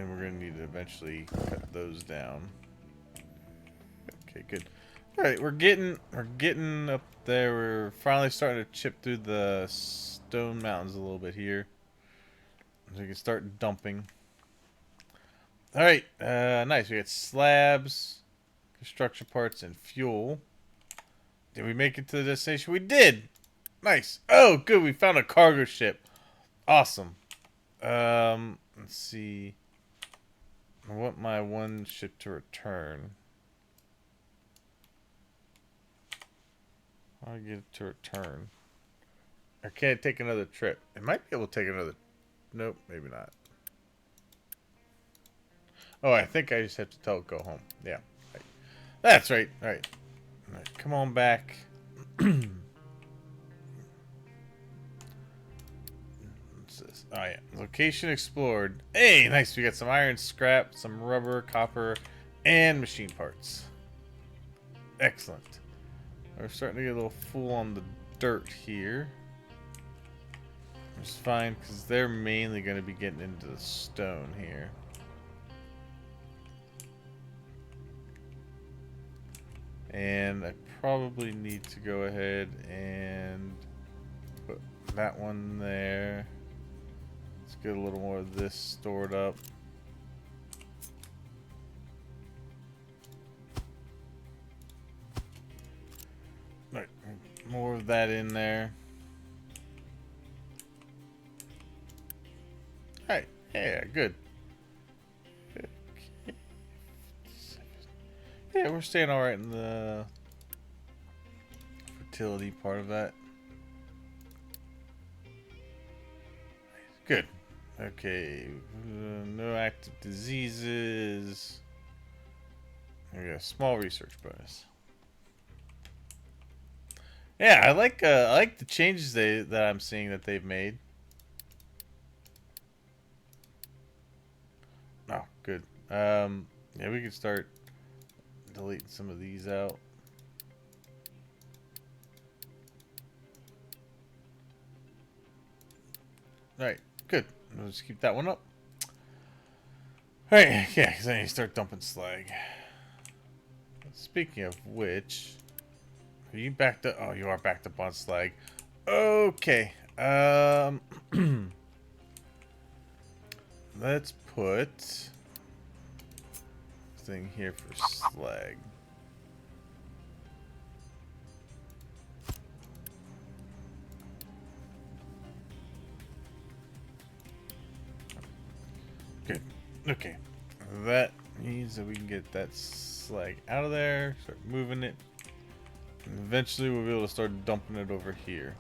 we're going to need to eventually cut those down. Okay, good. Alright, we're getting up there. We're finally starting to chip through the stone mountains a little bit here. So we can start dumping. Alright, nice. We got slabs, construction parts, and fuel. Did we make it to the destination? We did! Nice. Oh, good. We found a cargo ship. Awesome. Let's see. I want my one ship to return. How do I get it to return? I can't take another trip. It might be able to take another... Nope, maybe not. Oh, I think I just have to tell it go home. Yeah. Right. That's right. All right. All right. Come on back. What's this? Oh, yeah. Location explored. Hey, nice. We got some iron scrap, some rubber, copper, and machine parts. Excellent. We're starting to get a little full on the dirt here. Which is fine, because they're mainly going to be getting into the stone here. And I probably need to go ahead and put that one there. Let's get a little more of this stored up. Right, more of that in there. Alright, yeah, good. Yeah, we're staying alright in the fertility part of that. Good. Okay. No active diseases. We got a small research bonus. Yeah, I like the changes that I'm seeing that they've made. Oh, good. Yeah, we can start deleting some of these out. Alright, good. We'll just keep that one up. Alright, yeah, because I need to start dumping slag. Speaking of which, are you backed up? Oh, you are backed up on slag. Okay. Let's put this thing here for slag. Okay. That means that we can get that slag out of there, start moving it, and eventually we'll be able to start dumping it over here.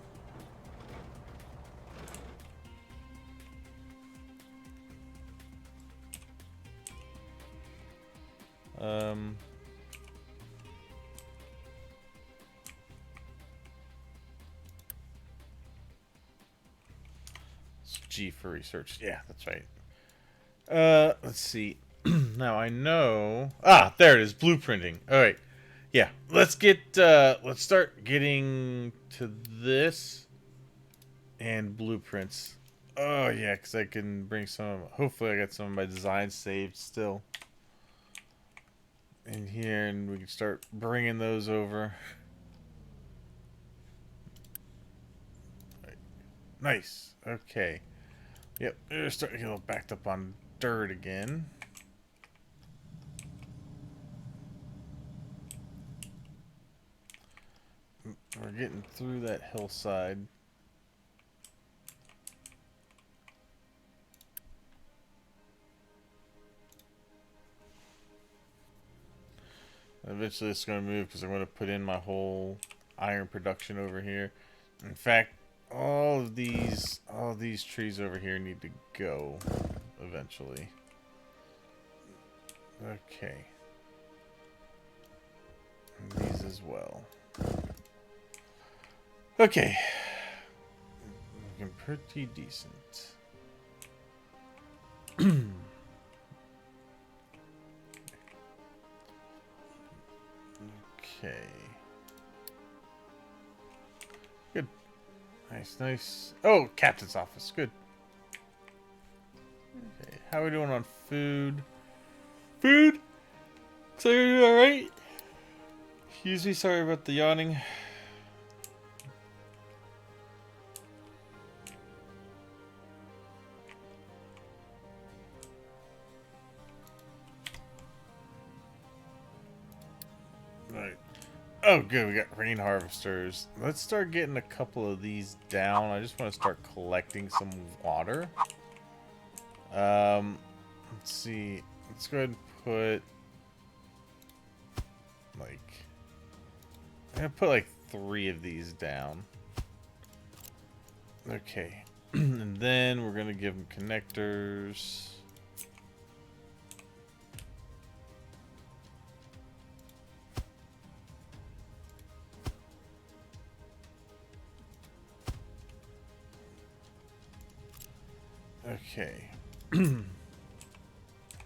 It's G for research. Yeah, that's right. Let's see. Now I know. Ah, there it is. Blueprinting. All right. Yeah. Let's get. Let's start getting to this and blueprints. Oh yeah, because I can bring some. Hopefully, I got some of my designs saved still in here, and we can start bringing those over. Right. Nice. Okay. Yep. We're starting to get a little backed up on dirt again. We're getting through that hillside. Eventually it's going to move because I'm going to put in my whole iron production over here. In fact, all of these trees over here need to go eventually. Okay. And these as well. Okay. Looking pretty decent. Okay. Good. Nice, nice. Oh, captain's office. Good. Okay. How are we doing on food? Food? So you're doing alright? Excuse me, sorry about the yawning. Right. Oh, good. We got rain harvesters. Let's start getting a couple of these down. I just want to start collecting some water. Let's see. Let's go ahead and put like I'm gonna put like 3 of these down. Okay, and then we're gonna give them connectors. Okay. Connect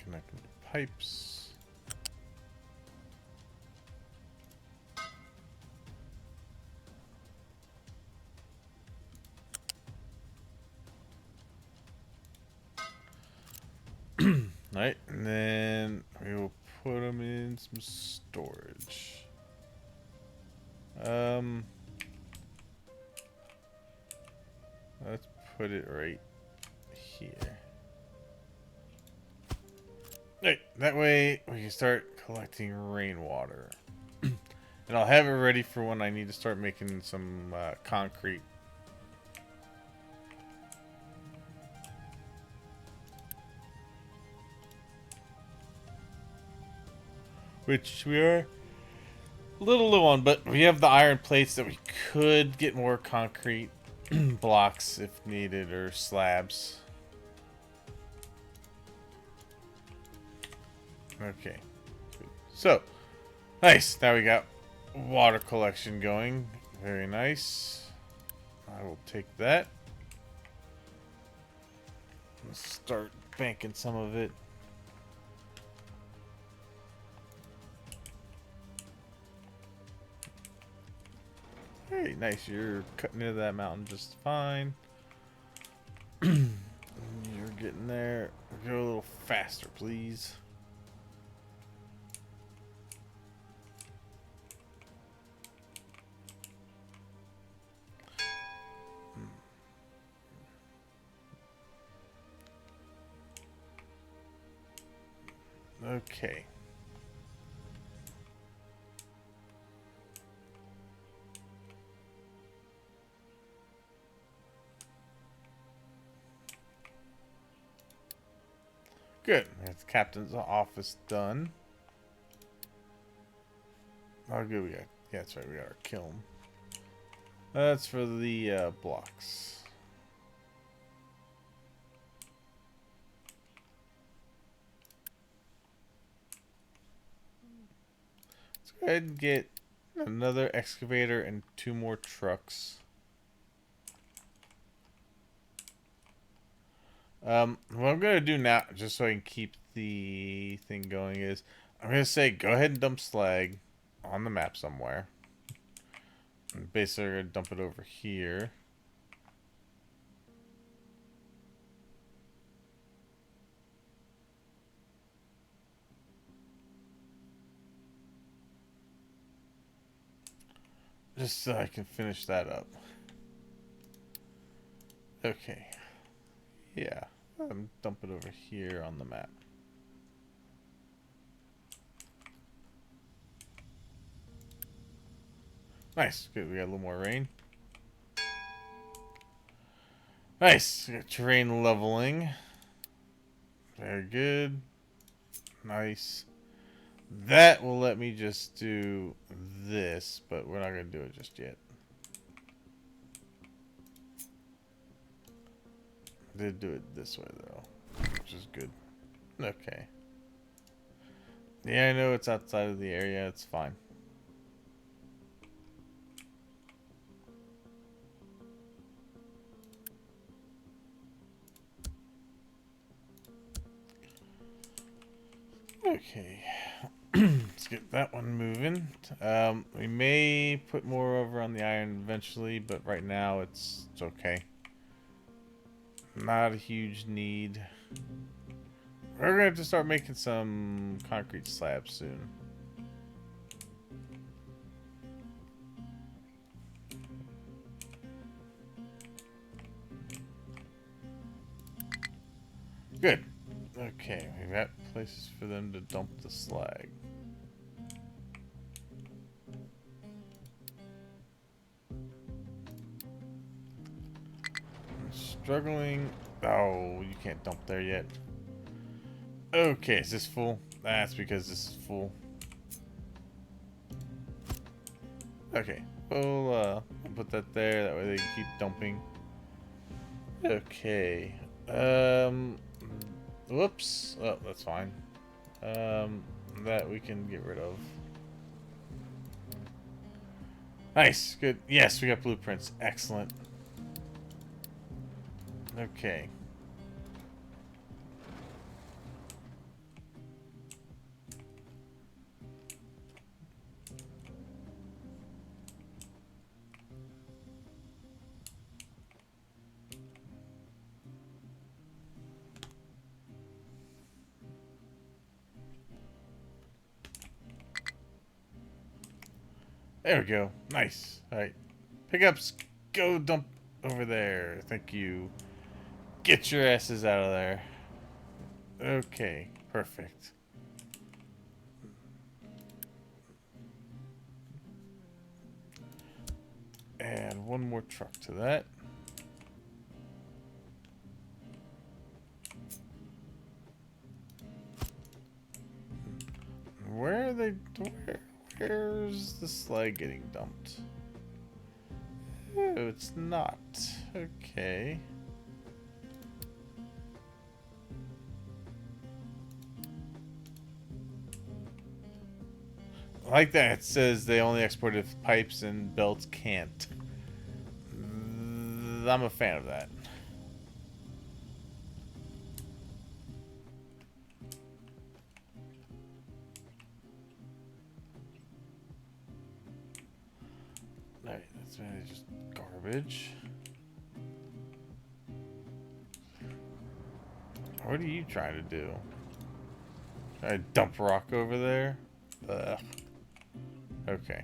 them to pipes. Right, and then we will put them in some storage. Let's put it right here. Right, that way we can start collecting rainwater. And I'll have it ready for when I need to start making some concrete. Which we are a little low on, but we have the iron plates that we could get more concrete blocks if needed, or slabs. Okay. So, nice. Now we got water collection going. Very nice. I will take that. Let's start banking some of it. Hey, nice. You're cutting into that mountain just fine. You're getting there. Go a little faster, please. Okay. Good. That's the captain's office done. Oh, good. We got. Yeah, that's right. We got our kiln. That's for the blocks. Let's go ahead and get another excavator and 2 more trucks. What I'm gonna do now, just so I can keep the thing going, is I'm gonna say go ahead and dump slag on the map somewhere. And basically, we're gonna dump it over here. Just so I can finish that up. Okay. Yeah. Dump it over here on the map. Nice. Good. We got a little more rain. Nice. We got terrain leveling. Very good. Nice. That will let me just do this, but we're not going to do it just yet. Did do it this way, though, which is good. Okay. Yeah, I know it's outside of the area. It's fine. Okay. Let's get that one moving. We may put more over on the iron eventually, but right now it's okay. Not a huge need. We're going to have to start making some concrete slabs soon. Good. Okay, we've got places for them to dump the slag. Struggling. Oh, you can't dump there yet. Okay, is this full? That's because this is full. Okay, we'll put that there. That way they can keep dumping. Okay. Whoops. Oh, that's fine. That we can get rid of. Nice. Good. Yes, we got blueprints. Excellent. Okay. There we go. Nice. Alright. Pickups, go dump over there. Thank you. Get your asses out of there. Okay. Perfect. And one more truck to that. Where are they? Where's the slag getting dumped? Oh, it's not. Okay. I like that it says they only export if pipes and belts can't. I'm a fan of that. Alright, that's really just garbage. What are you trying to do? Try to dump rock over there? Ugh. Okay.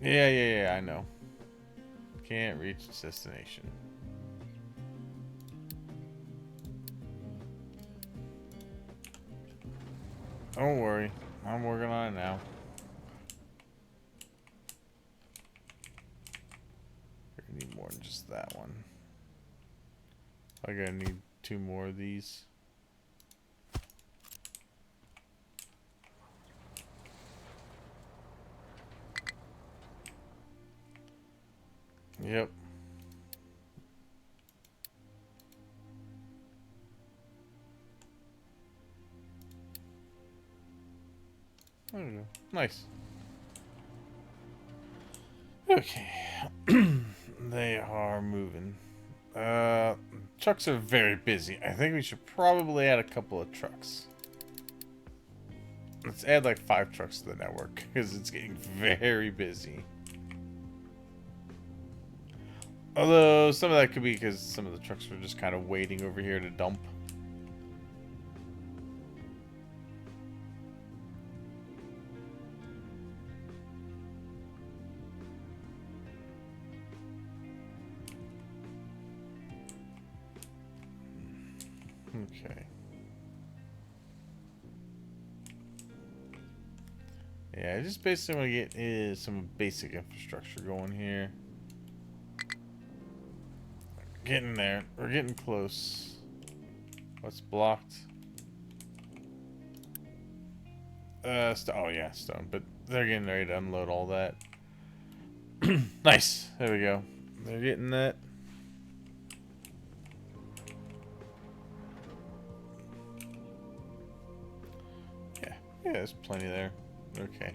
Yeah, I know. Can't reach its destination. Don't worry. I'm working on it now. I'm gonna need 2 more of these. Yep. There we go. Nice. Okay. They are moving. Trucks are very busy. I think we should probably add a couple of trucks. Let's add like 5 trucks to the network because it's getting very busy. Although some of that could be because some of the trucks were just kind of waiting over here to dump. Okay. Yeah, I just basically want to get some basic infrastructure going here. Getting there. We're getting close. What's blocked? Oh yeah, stone. But they're getting ready to unload all that. Nice. There we go. They're getting that. Yeah, there's plenty there. Okay.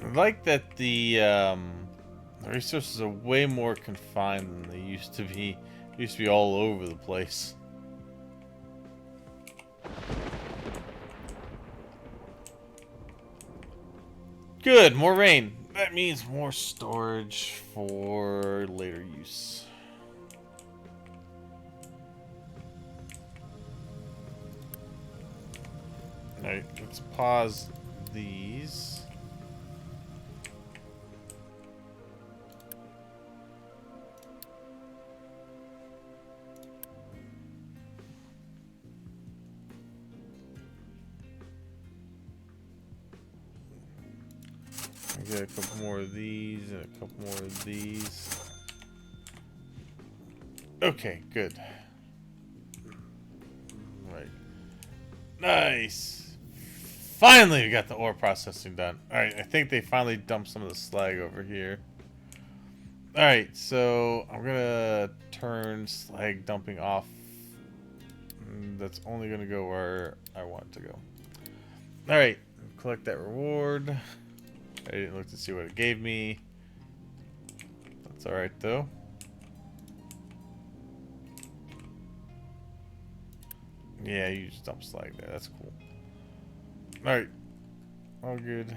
I like that the resources are way more confined than they used to be. They used to be all over the place. Good, more rain. That means more storage for later use. Alright, let's pause these. Get a couple more of these and a couple more of these. Okay, good. Right. Nice. Finally, we got the ore processing done. Alright, I think they finally dumped some of the slag over here. Alright, so I'm gonna turn slag dumping off. That's only gonna go where I want it to go. Alright, collect that reward. I didn't look to see what it gave me. That's alright though. Yeah, you just dump slag there. That's cool. Alright. All good.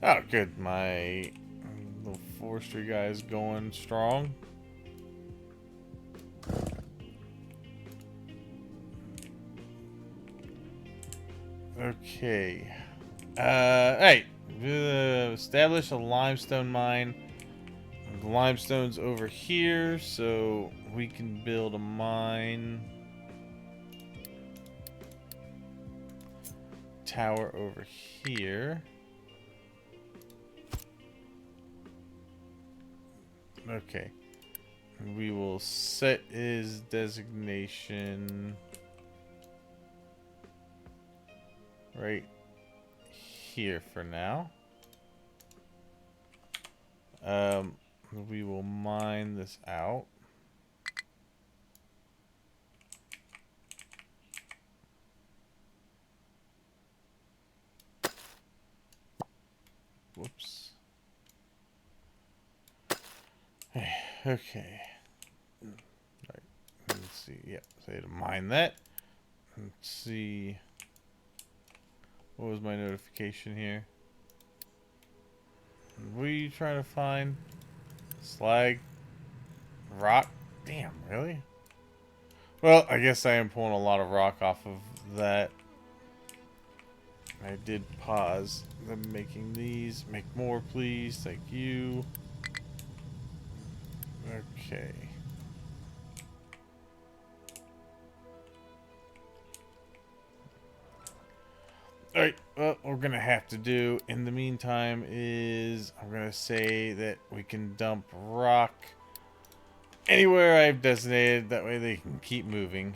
Oh, good. My little forestry guy is going strong. Okay. Hey, establish a limestone mine. The limestone's over here, so we can build a mine tower over here. Okay. We will set his designation right here for now. We will mine this out. Whoops. Okay. Right. Let's see. Yep. Say to mine that. Let's see. What was my notification here? What are you trying to find? Slag? Rock? Damn, really? Well, I guess I am pulling a lot of rock off of that. I did pause them making these. Make more, please. Thank you. Okay. what we're gonna have to do in the meantime is I'm gonna say that we can dump rock anywhere I've designated. That way they can keep moving.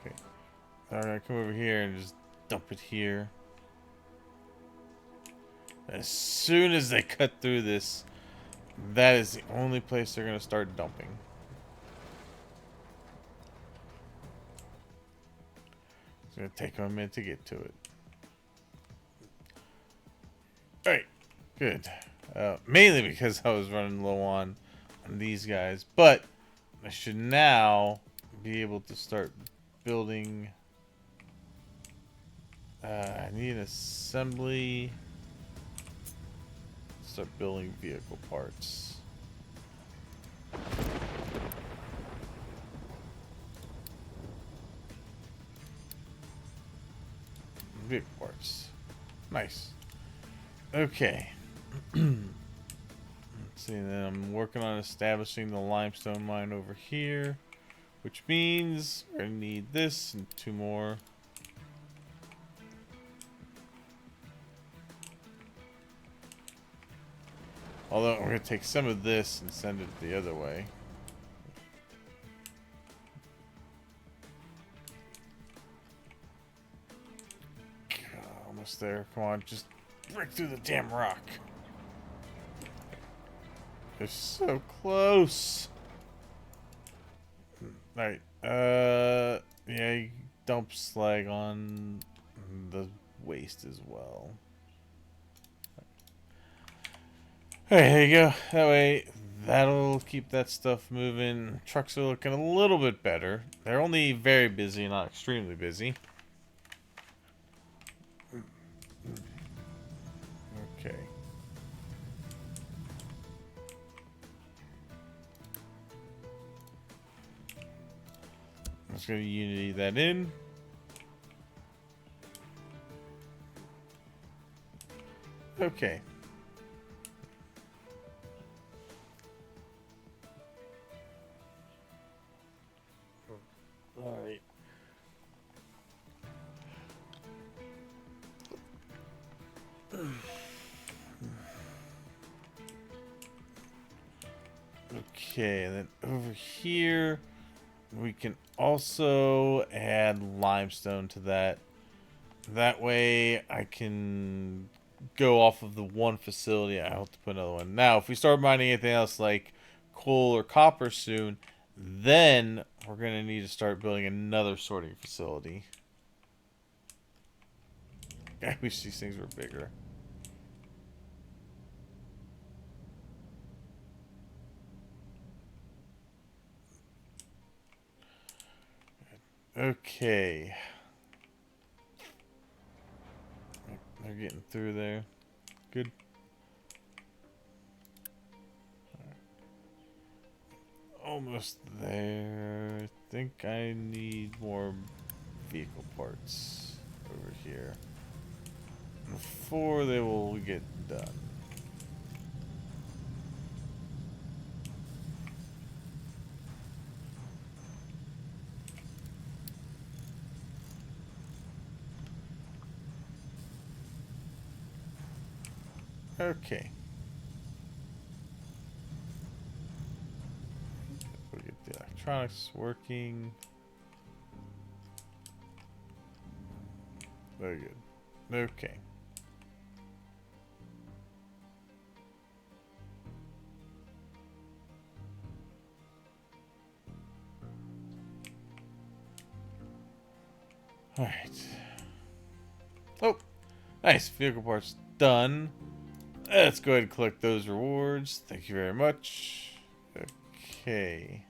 Okay. I'm gonna come over here and just dump it here. As soon as they cut through this, that is the only place they're gonna start dumping. It's gonna take them a minute to get to it. Alright, good. Mainly because I was running low on these guys, but I should now be able to start building. I need an assembly. Start building vehicle parts. Vehicle parts. Nice. Okay. Let's see, then I'm working on establishing the limestone mine over here, which means we're gonna need this and 2 more. Although we're gonna take some of this and send it the other way. Almost there. Come on, just break through the damn rock. They're so close. Alright, yeah, you dump slag on the waste as well. Alright, there you go. That way, that'll keep that stuff moving. Trucks are looking a little bit better. They're only very busy, not extremely busy. Okay. I'm just going to Unity that in. Okay. All right. Okay, and then over here we can also add limestone to that. That way I can go off of the one facility. I hope to put another one. Now, if we start mining anything else like coal or copper soon, then we're going to need to start building another sorting facility. I wish these things were bigger. Okay. They're getting through there. Good. Almost there. I think I need more vehicle parts over here before they will get done. Okay. We'll get the electronics working. Very good. Okay. All right. Oh, nice. Vehicle parts done. Let's go ahead and collect those rewards. Thank you very much. Okay.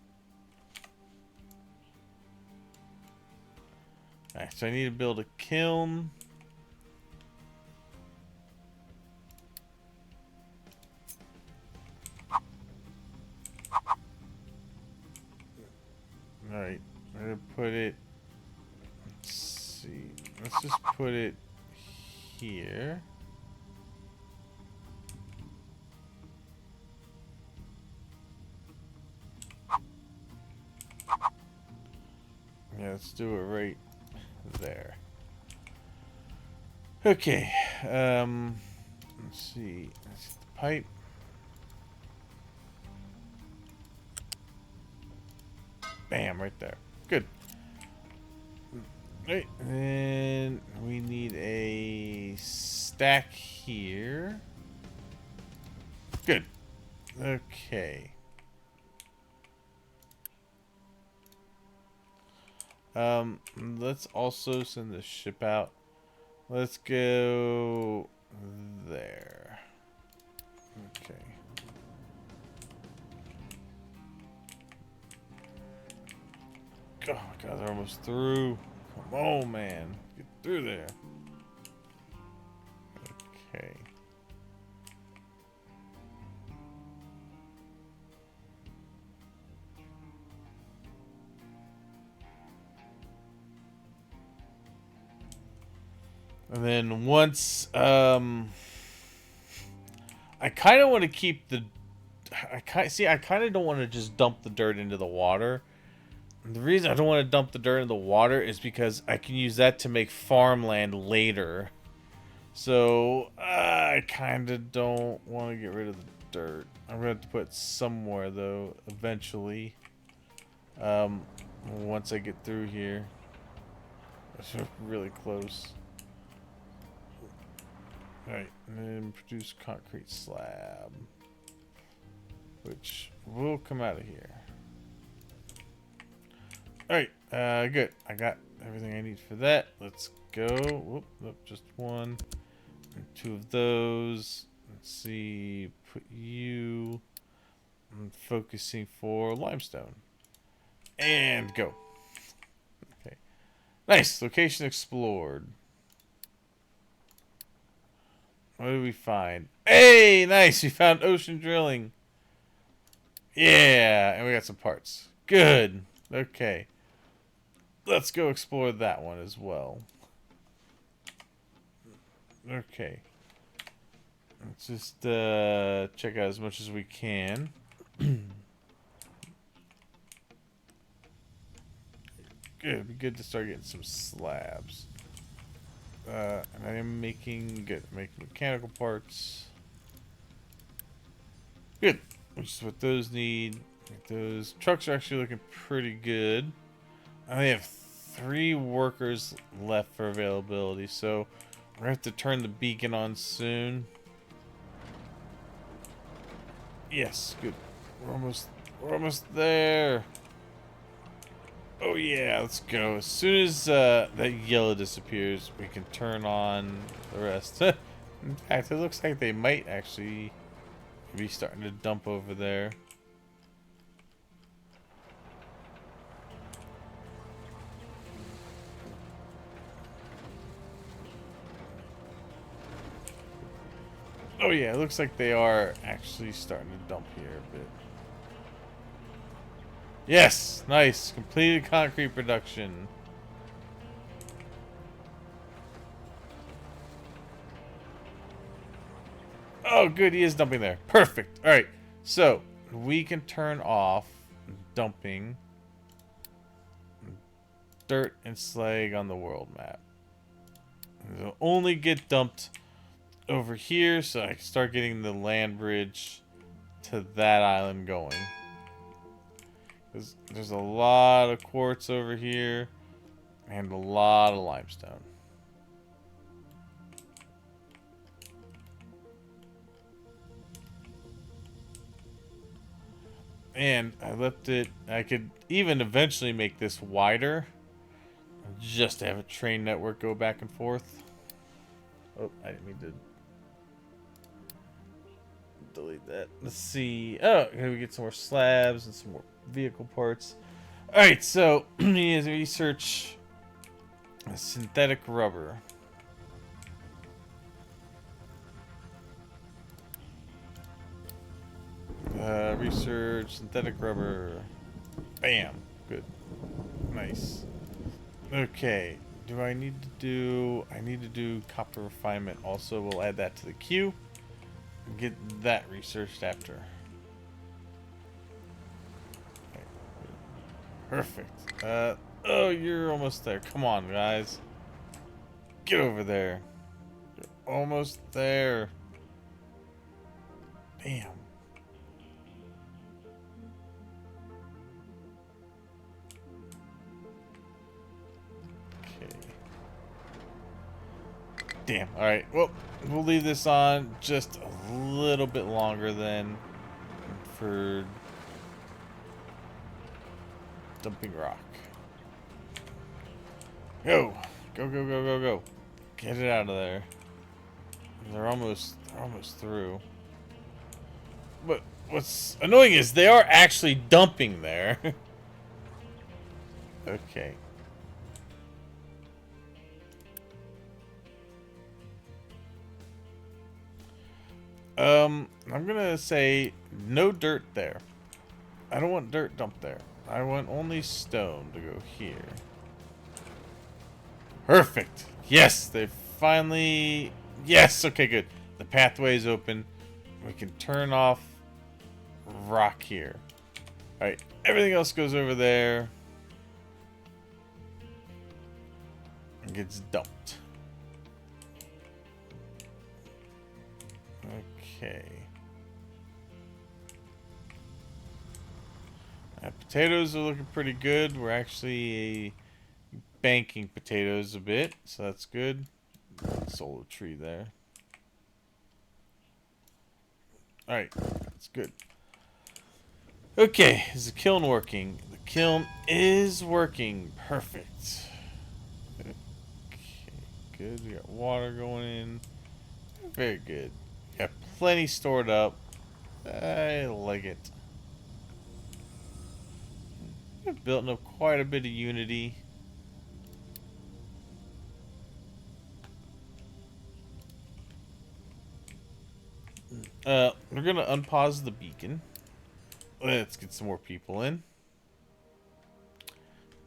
Alright, so I need to build a kiln. Alright, I'm gonna put it. Let's see. Let's just put it here. Yeah, let's do it right there. Okay. Let's see. That's the pipe. Bam, right there. Good. Right, and we need a stack here. Good. Okay. Let's also send the ship out. Let's go there. Okay. Oh my god, they're almost through. Come on, man. Get through there. Okay. And then once, I kind of want to keep the, I kind of don't want to just dump the dirt into the water. The reason I don't want to dump the dirt in the water is because I can use that to make farmland later. So, I kind of don't want to get rid of the dirt. I'm going to have to put it somewhere, though, eventually. Once I get through here. That's really close. Alright, and then produce concrete slab. Which will come out of here. Alright, good. I got everything I need for that. Let's go. Whoop, just one. And two of those. Let's see. Put you. I'm focusing for limestone. And go. Okay. Nice. Location explored. What did we find? Hey, nice. We found ocean drilling. Yeah, and we got some parts. Good. Okay. Let's go explore that one as well. Okay. Let's just check out as much as we can. Good. It'd be good to start getting some slabs. And I am making mechanical parts. Good. Which is what those need. Those trucks are actually looking pretty good. I only have 3 workers left for availability, so we're gonna have to turn the beacon on soon. Yes, good. We're almost there. Oh yeah, let's go. As soon as that yellow disappears, we can turn on the rest. In fact, it looks like they might actually be starting to dump over there. Oh yeah, it looks like they are actually starting to dump here a bit. Yes, nice. Completed concrete production. Oh, good. He is dumping there. Perfect. All right. So we can turn off dumping dirt and slag on the world map. It'll only get dumped over here, so I can start getting the land bridge to that island going. There's a lot of quartz over here and a lot of limestone. And I left it, I could even eventually make this wider just to have a train network go back and forth. Oh, I didn't mean to delete that. Let's see. Oh, here we get some more slabs and some more vehicle parts. Alright, so we need to research synthetic rubber. Research synthetic rubber. Bam. Good. Nice. Okay. Do I need to do... I need to do copper refinement also. We'll add that to the queue. And get that researched after. Okay. Perfect. Oh, you're almost there. Come on, guys. Get over there. Almost there. Damn. Okay. Damn. Alright. Well, we'll leave this on just a little bit longer then for dumping rock. Go. Go, go, go, go, go. Get it out of there. They're almost through. But what's annoying is they are actually dumping there. Okay. I'm gonna say no dirt there. I don't want dirt dumped there. I want only stone to go here. Perfect. Yes, they finally... Yes, okay, good. The pathway is open. We can turn off rock here. Alright, everything else goes over there. And gets dumped. Okay. Potatoes are looking pretty good. We're actually banking potatoes a bit, so that's good. Solar tree there. Alright, that's good. Okay, is the kiln working? The kiln is working. Perfect. Okay, good. We got water going in. Very good. Got plenty stored up. I like it. We've built up quite a bit of unity. We're gonna unpause the beacon. Let's get some more people in.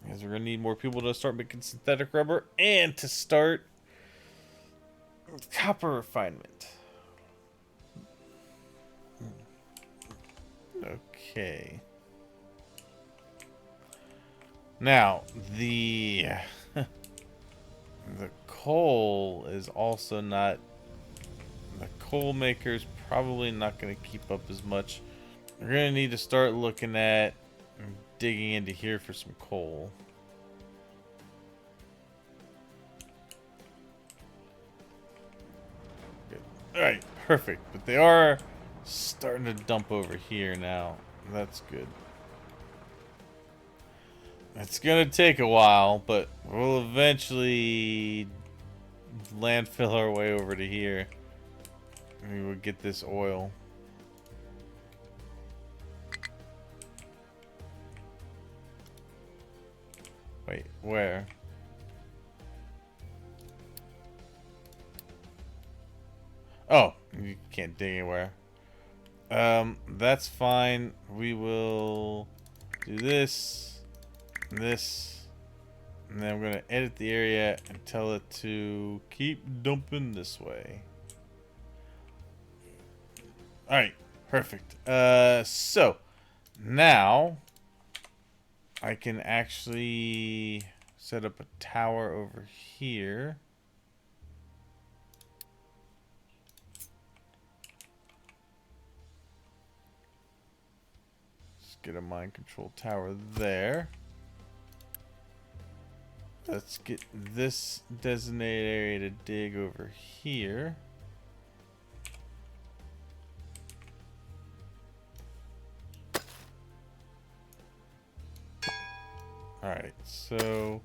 Because we're gonna need more people to start making synthetic rubber and to start copper refinement. Okay. Now, the coal is also not... The coal maker's probably not going to keep up as much. We're going to need to start looking at digging into here for some coal. Good. Alright, perfect. But they are starting to dump over here now. That's good. It's gonna take a while, but we'll eventually landfill our way over to here. We will get this oil. Wait, where? Oh, you can't dig anywhere. That's fine. We will do this. This, and then I'm gonna edit the area and tell it to keep dumping this way. Alright, perfect. So now I can actually set up a tower over here. Let's get a mind control tower there. Let's get this designated area to dig over here. Alright, so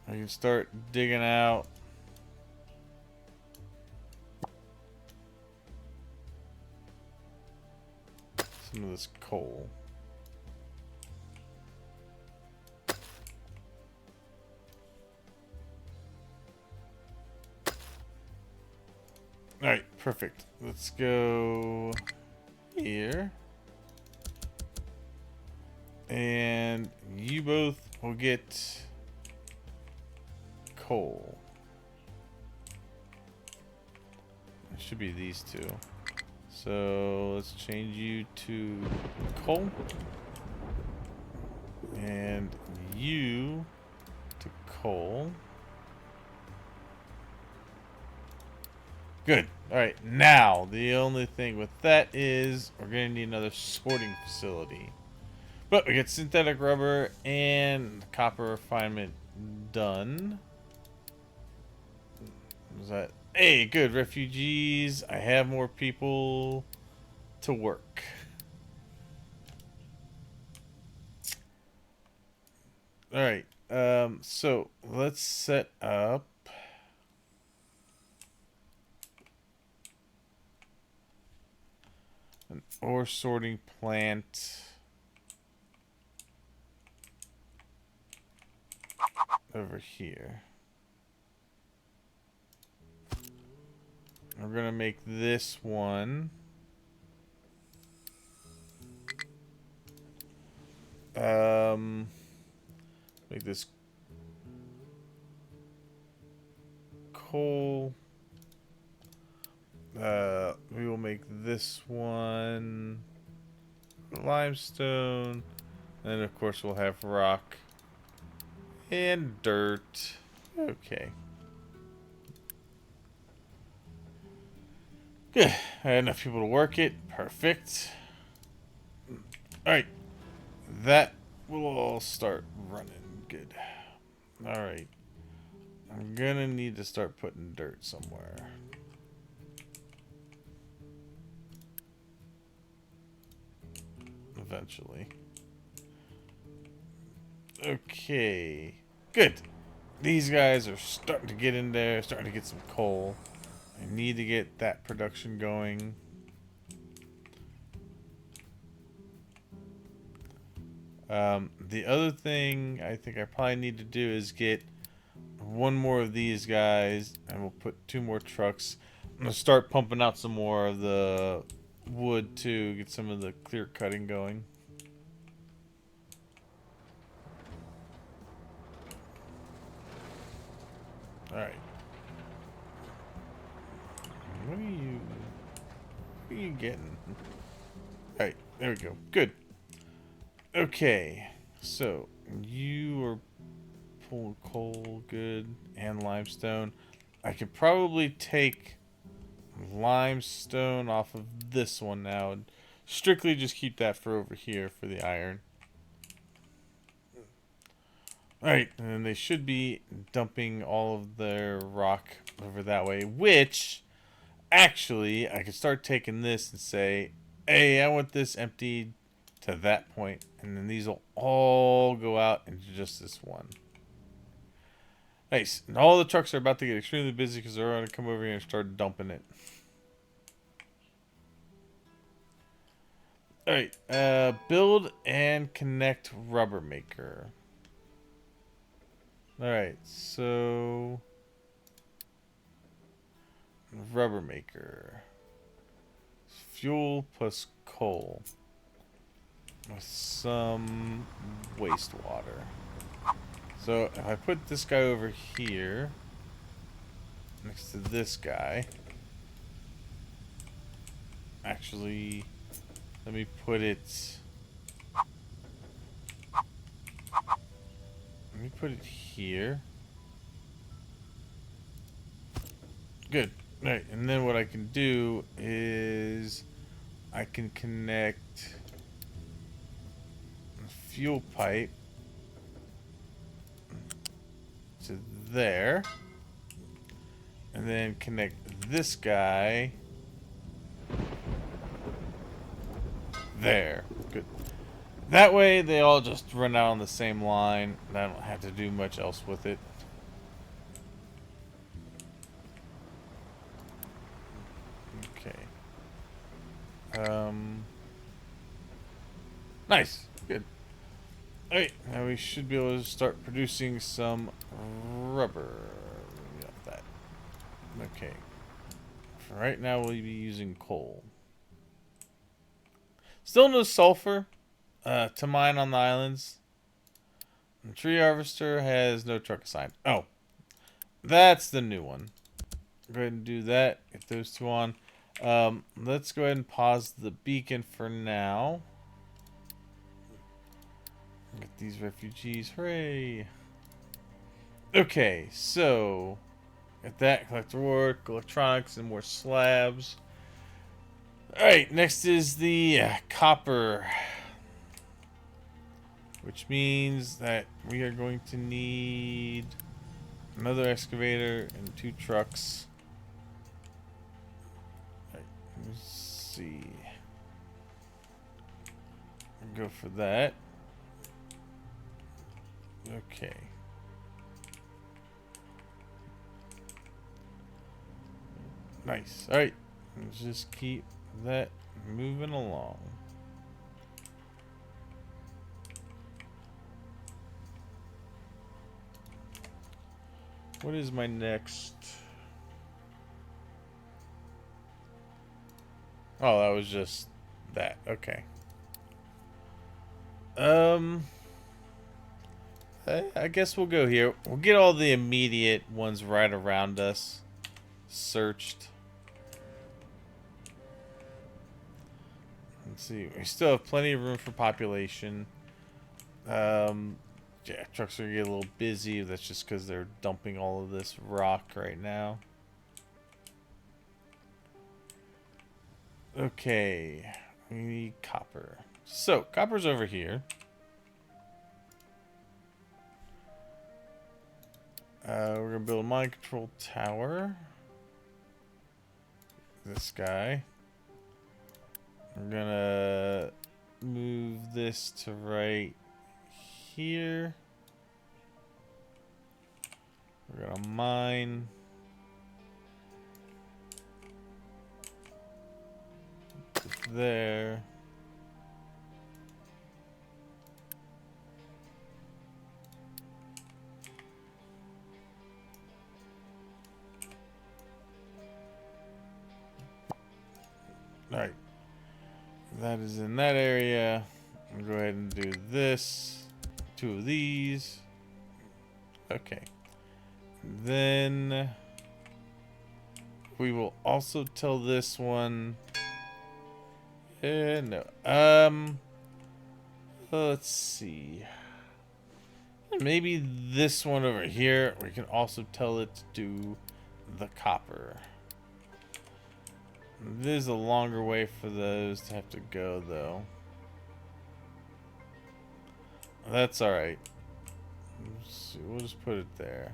I can start digging out some of this coal. Alright, perfect. Let's go here. And you both will get coal. It should be these two. So let's change you to coal. And you to coal. Good. Alright, now, the only thing with that is we're going to need another sorting facility. But we get synthetic rubber and copper refinement done. Was that? Hey, good. Refugees. I have more people to work. Alright, so let's set up an ore sorting plant over here. We're gonna make this one make this coal. We will make this one limestone, and of course we'll have rock and dirt. Okay. Good. I had enough people to work it. Perfect. Alright. That will all start running. Good. Alright. I'm gonna need to start putting dirt somewhere. Eventually. Okay. Good. These guys are starting to get in there, starting to get some coal. I need to get that production going. The other thing I think I probably need to do is get one more of these guys, and we'll put 2 more trucks. I'm going to start pumping out some more of the wood to get some of the clear cutting going. Alright. What are you getting? Alright, there we go. Good. Okay, so you are pulling coal, good, and limestone. I could probably take limestone off of this one now and strictly just keep that for over here for the iron. Alright, and they should be dumping all of their rock over that way, which actually I could start taking this and say, hey, I want this emptied to that point, and then these will all go out into just this one. Nice. And all the trucks are about to get extremely busy because they're going to come over here and start dumping it. Alright, build and connect rubber maker. Alright, so rubber maker. Fuel plus coal. With some wastewater. So if I put this guy over here next to this guy, actually let me put it here. Good. Alright, and then what I can do is I can connect fuel pipe to there, and then connect this guy there. Good. That way they all just run out on the same line, and I don't have to do much else with it. Okay. Nice. Good. Alright, now we should be able to start producing some rubber. We got that. Okay. For right now, we'll be using coal. Still no sulfur to mine on the islands. The tree harvester has no truck assigned. Oh, that's the new one. Go ahead and do that. Get those 2 on. Let's go ahead and pause the beacon for now. Get these refugees. Hooray. Okay, so Get that, collect reward, electronics, and more slabs. Alright, next is the copper. Which means that we are going to need another excavator and 2 trucks. Alright, let's see. Go for that. Okay. Nice. Alright. Let's just keep that moving along. What is my next? Oh, that was just that. Okay. I guess we'll go here. We'll get all the immediate ones right around us searched. Let's see. We still have plenty of room for population. Yeah, trucks are gonna get a little busy. That's just because they're dumping all of this rock right now. Okay, we need copper. So, copper's over here. We're gonna build a mind control tower. This guy. We're gonna move this to right here. We're gonna mine. There. Alright. That is in that area. I'll go ahead and do this. 2 of these. Okay. Then we will also tell this one. No. Let's see. Maybe this one over here. We can also tell it to do the copper. There's a longer way for those to have to go, though. That's alright. We'll just put it there.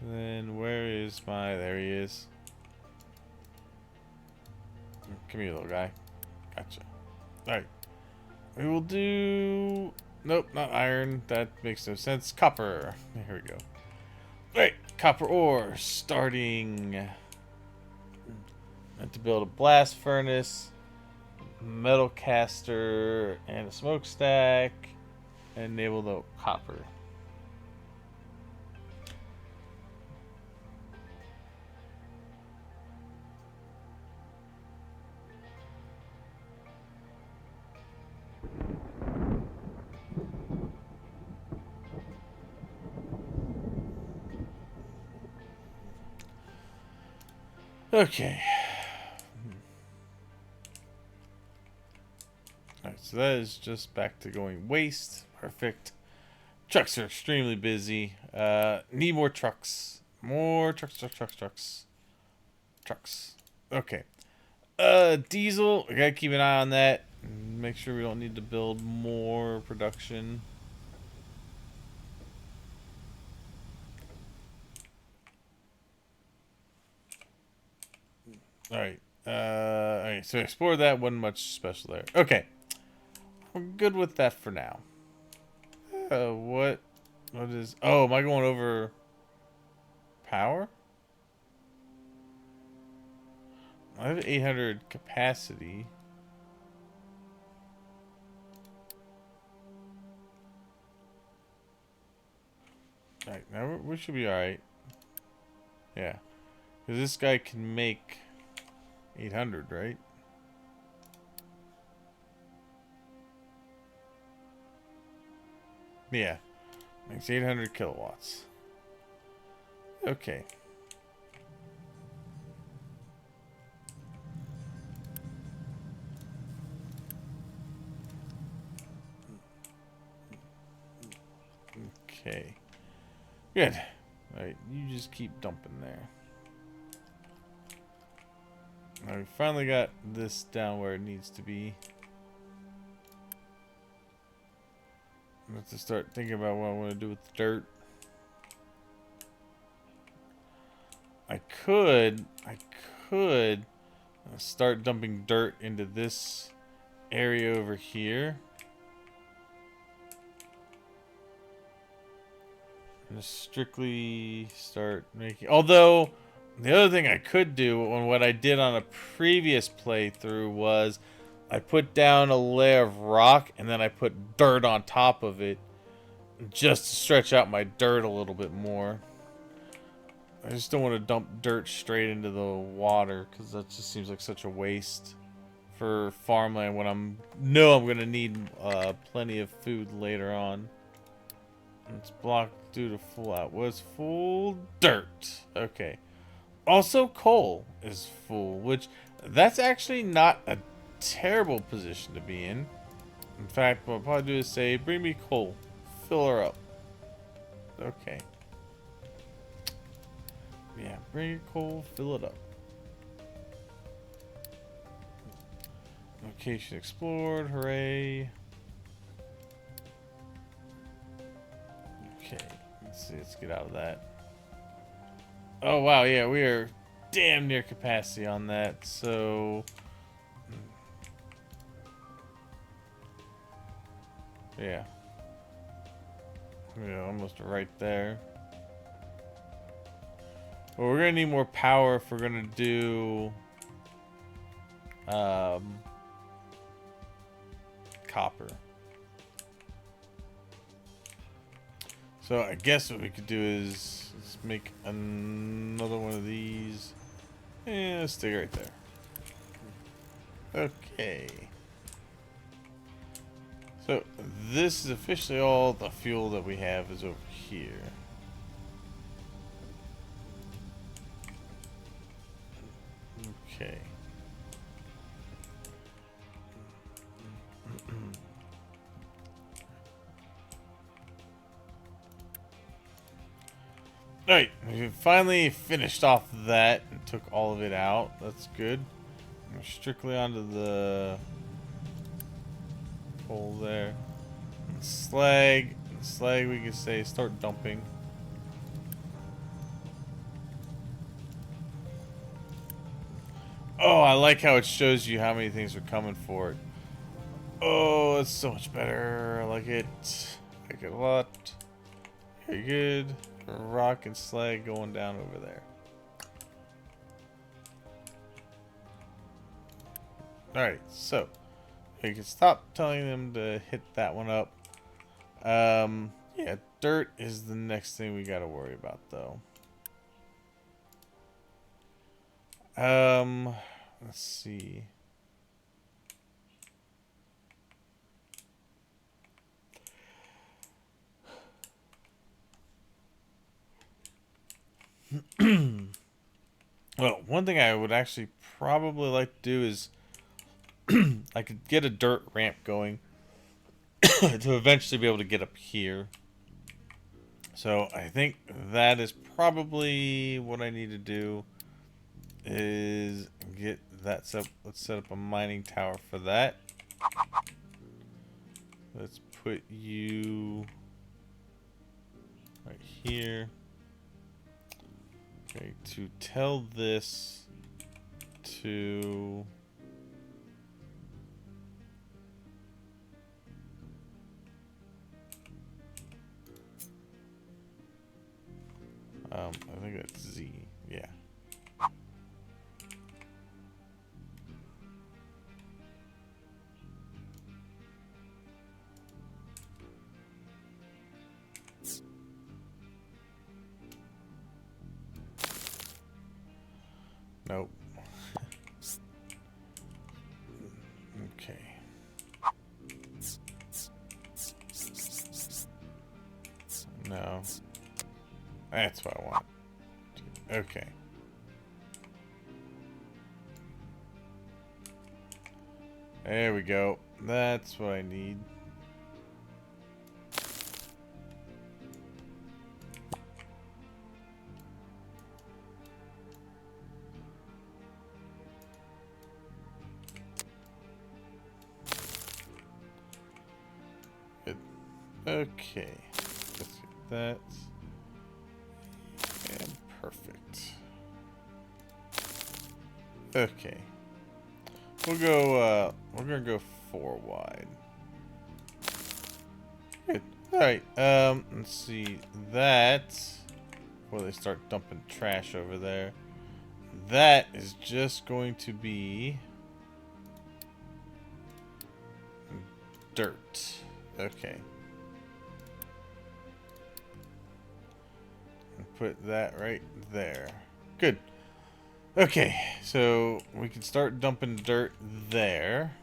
Then where is my... There he is. Come here, little guy. Gotcha. Alright. We will do... Nope, not iron. That makes no sense. Copper. Here we go. Alright, copper ore. Starting... I have to build a blast furnace, metal caster, and a smokestack. And enable the copper. Okay. Alright, so that is just back to going waste. Perfect. Trucks are extremely busy. Need more trucks. More trucks. Trucks. Okay. Diesel. We gotta keep an eye on that. Make sure we don't need to build more production. Alright. Alright, so explore that. Wasn't much special there. Okay. We're good with that for now. What is... Oh, am I going over power? I have 800 capacity. Alright, now we should be alright. Yeah. Because this guy can make 800, right? Yeah. Makes 800 kilowatts. Okay. Okay. Good. Alright, you just keep dumping there. Now we finally got this down where it needs to be. I have to start thinking about what I want to do with the dirt. I could start dumping dirt into this area over here. And just strictly start making... Although, the other thing I could do, and what I did on a previous playthrough, was I put down a layer of rock and then I put dirt on top of it just to stretch out my dirt a little bit more. I just don't want to dump dirt straight into the water because that just seems like such a waste for farmland when I'm going to need plenty of food later on. It's blocked due to full out. Was full dirt. Okay. Also, coal is full, which that's actually not a terrible position to be in. In fact, what I'll probably do is say, bring me coal. Fill her up. Okay. Yeah, bring your coal, fill it up. Location explored, hooray. Okay, let's see, let's get out of that. Oh wow, yeah, we are damn near capacity on that, so... Yeah. Yeah, almost right there. Well, we're gonna need more power if we're gonna do copper. So I guess what we could do is let's make another one of these. And let's stay right there. Okay. So this is officially all the fuel that we have is over here. Okay. Alright, we finally finished off that and took all of it out. That's good. We're strictly onto the coal there. And slag. Slag we can say start dumping. Oh, I like how it shows you how many things are coming for it. Oh, it's so much better. I like it. I like it a lot. Very good. Rock and slag going down over there. Alright, so you can stop telling them to hit that one up. Yeah, dirt is the next thing we gotta worry about though. Let's see. Well, one thing I would actually probably like to do is I could get a dirt ramp going to eventually be able to get up here. So I think that is probably what I need to do is get that set up. Let's set up a mining tower for that. Let's put you right here. Okay, to tell this to I think that's Z, yeah. Nope. Okay. No. That's what I want. Okay. There we go. That's what I need. Okay. Let's get that. And perfect. Okay. We'll go, we're gonna go 4 wide. Good. Alright, let's see. That, before they start dumping trash over there, that is just going to be dirt. Okay. And put that right there. Good. Okay, so we can start dumping dirt there.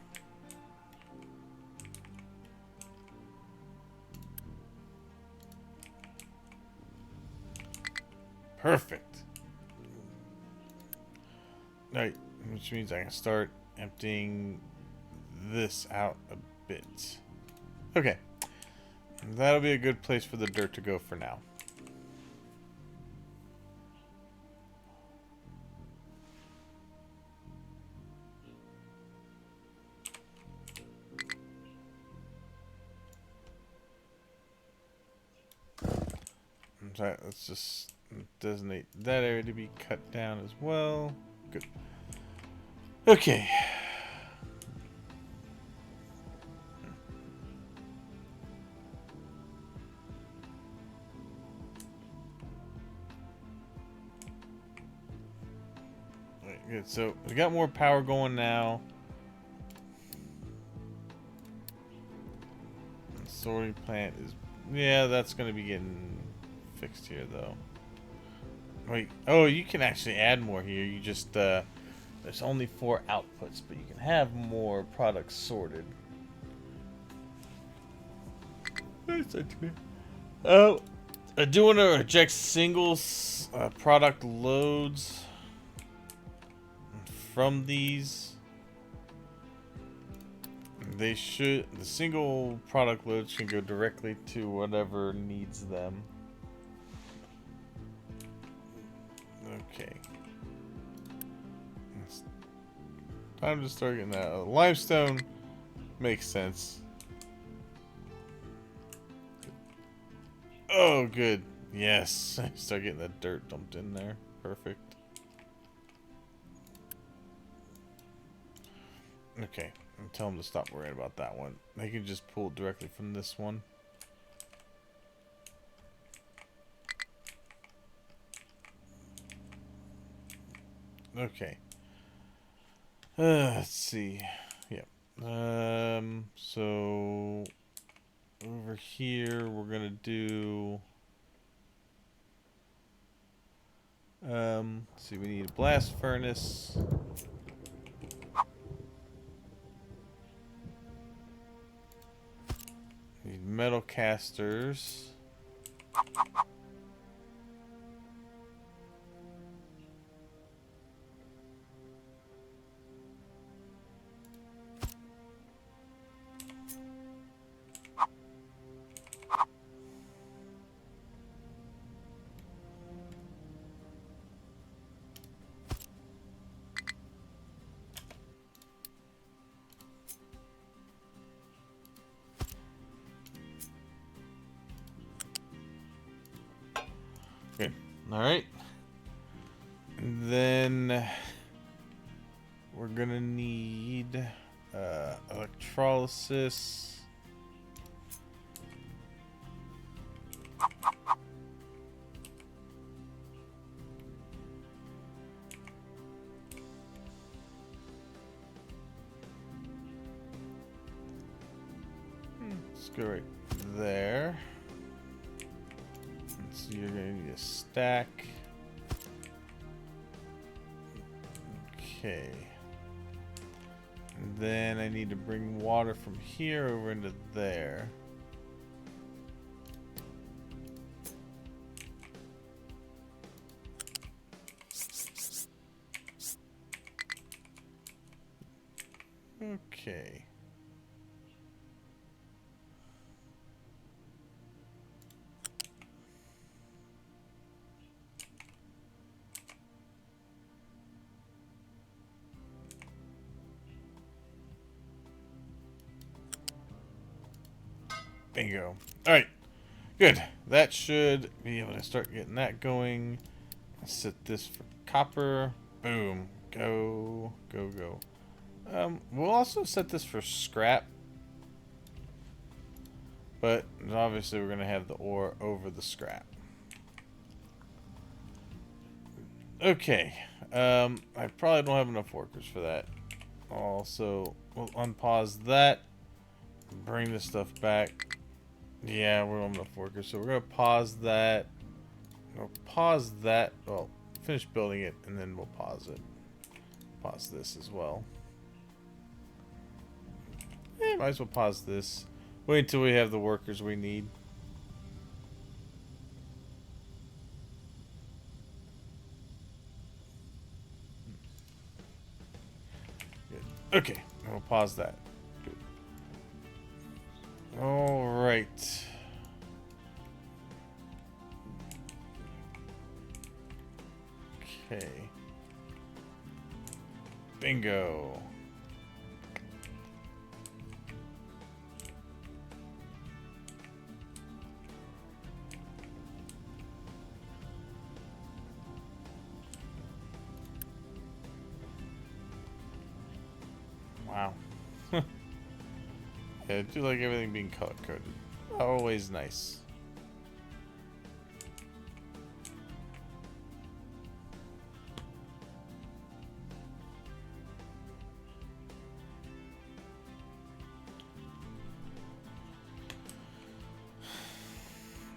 Perfect. Alright, which means I can start emptying this out a bit. Okay. That'll be a good place for the dirt to go for now. Alright, let's just designate that area to be cut down as well. Good. Okay. Alright, good. So we got more power going now. The sorting plant is, yeah, that's going to be getting fixed here though. Wait, oh, you can actually add more here. You just there's only 4 outputs, but you can have more products sorted. I do want to reject single product loads from these. They should, the single product loads can go directly to whatever needs them. Okay. It's time to start getting that. Limestone makes sense. Oh, good. Yes. Start getting that dirt dumped in there. Perfect. Okay. And tell them to stop worrying about that one. They can just pull directly from this one. Okay. Let's see. Yep. So over here we're gonna do. Let's see. We need a blast furnace. We need metal casters. Good. All right. And then we're gonna need electrolysis. Let's go right there. So you're gonna need a stack. Okay. And then I need to bring water from here over into there. Okay. Bingo. All right. Good. That should be able to start getting that going. Set this for copper. Boom. Go. Go, go. We'll also set this for scrap. But obviously we're going to have the ore over the scrap. Okay. I probably don't have enough workers for that. Also, we'll unpause that. Bring this stuff back. Yeah, we don't have enough workers, so we're going to pause that. We'll pause that. Well, finish building it, and then we'll pause it. Pause this as well. Might as well pause this. Wait until we have the workers we need. Good. Okay, we'll pause that. Good. All right. Okay. Bingo. Wow. Yeah, I do like everything being color coded. Always nice.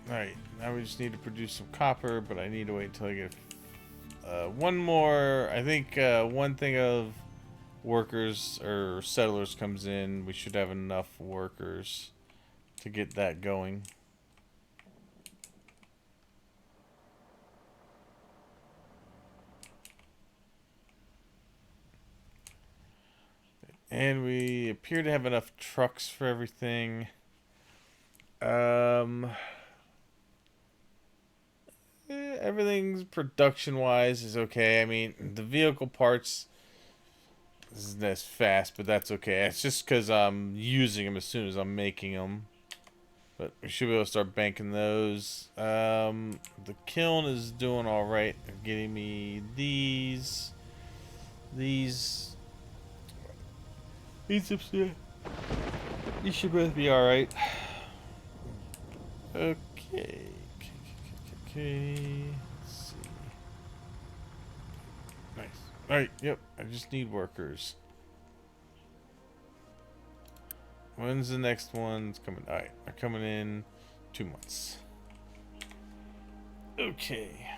Alright, now we just need to produce some copper, but I need to wait until I get one more. I think one thing of workers or settlers comes in. We should have enough workers to get that going. And we appear to have enough trucks for everything. Everything's production-wise is okay. I mean, the vehicle parts isn't as fast, but that's okay. It's just because I'm using them as soon as I'm making them. But we should be able to start banking those. The kiln is doing all right. They're getting me these up here. These should both be all right. Okay. Let's see. Nice. All right. Yep. I just need workers. When's the next one's coming? All right. They're coming in 2 months. Okay.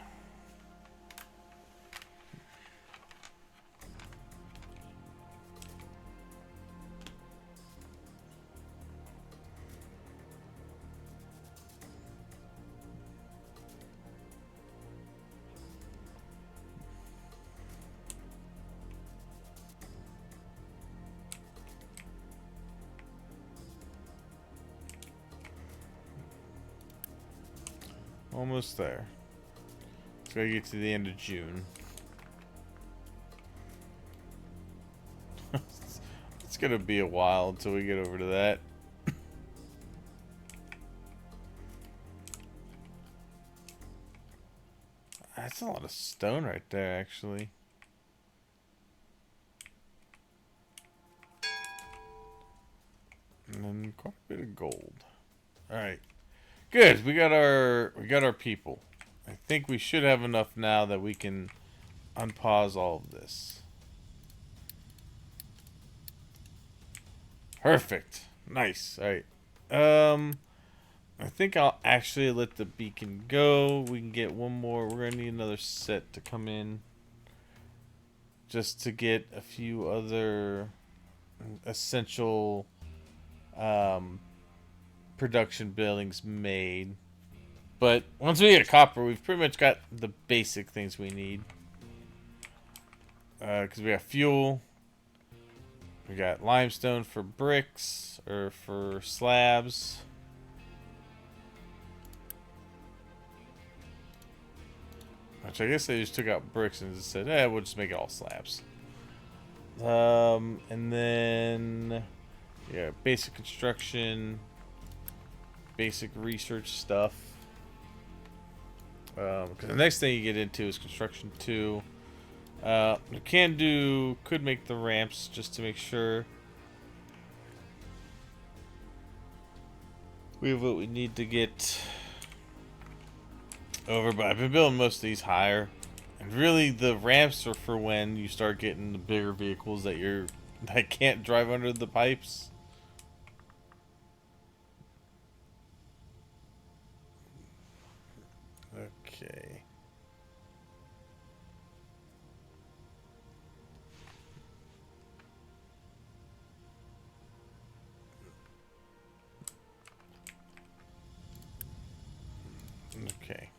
Almost there. Let's gotta get to the end of June. It's gonna be a while until we get over to that. That's a lot of stone right there, actually. And then quite a bit of gold. All right. Good. We got our people. I think we should have enough now that we can unpause all of this. Perfect. Nice. All right. I think I'll actually let the beacon go. We can get one more. We're gonna need another set to come in, just to get a few other essential production buildings made. But once we get copper, we've pretty much got the basic things we need. Because we got fuel, we got limestone for bricks or for slabs. Which I guess they just took out bricks and just said, we'll just make it all slabs. And then, yeah, basic construction. basic research stuff. Because the next thing you get into is construction 2. You could make the ramps just to make sure we have what we need to get over. But I've been building most of these higher, and really the ramps are for when you start getting the bigger vehicles that can't drive under the pipes. Okay. Okay.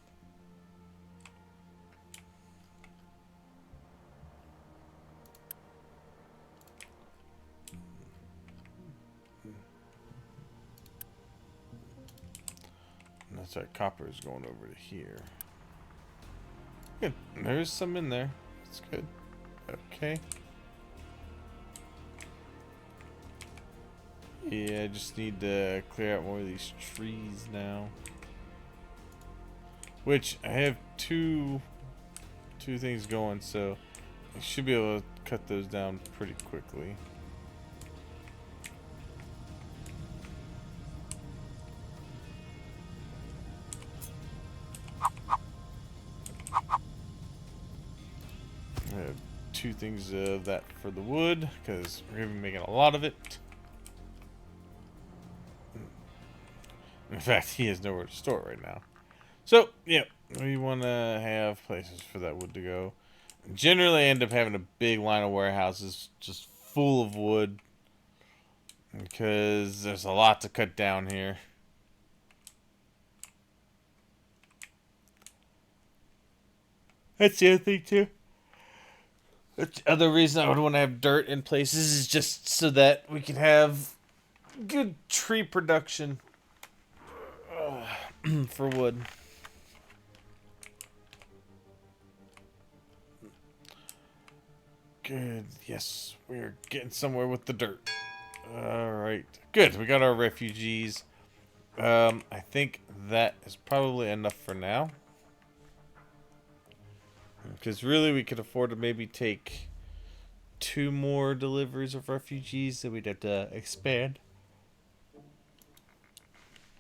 That's right, copper is going over to here. Good. There's some in there. That's good. Okay. Yeah, I just need to clear out more of these trees now. Which I have two things going, so I should be able to cut those down pretty quickly. I have 2 things of that for the wood, because we're going to be making a lot of it. In fact, he has nowhere to store it right now. So, yeah, we want to have places for that wood to go. Generally, I end up having a big line of warehouses just full of wood, because there's a lot to cut down here. That's the other thing, too. The other reason I would want to have dirt in places is just so that we can have good tree production for wood. Good. Yes, we're getting somewhere with the dirt. Alright. Good. We got our refugees. I think that is probably enough for now. Because really we could afford to maybe take 2 more deliveries of refugees, so we'd have to expand.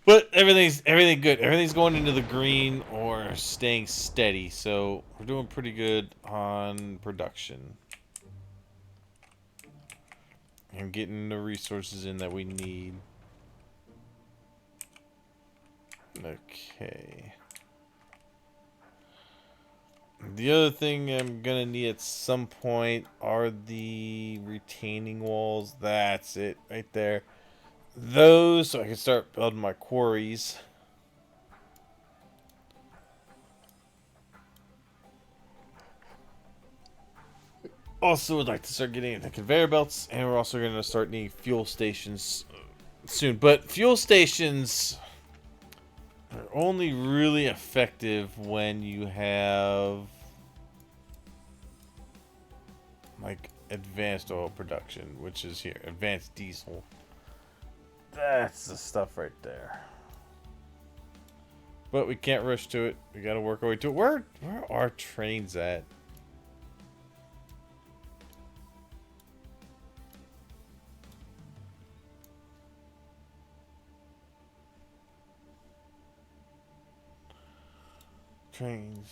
But everything good. Everything's going into the green or staying steady, so we're doing pretty good on production. And getting the resources in that we need. Okay. The other thing I'm gonna need at some point are the retaining walls. That's it right there. Those, so I can start building my quarries. Also would like to start getting the conveyor belts, and we're also going to start needing fuel stations soon. But fuel stations are only really effective when you have like advanced oil production, which is here, advanced diesel. That's the stuff right there. But we can't rush to it. We got to work our way to it. Where are trains at?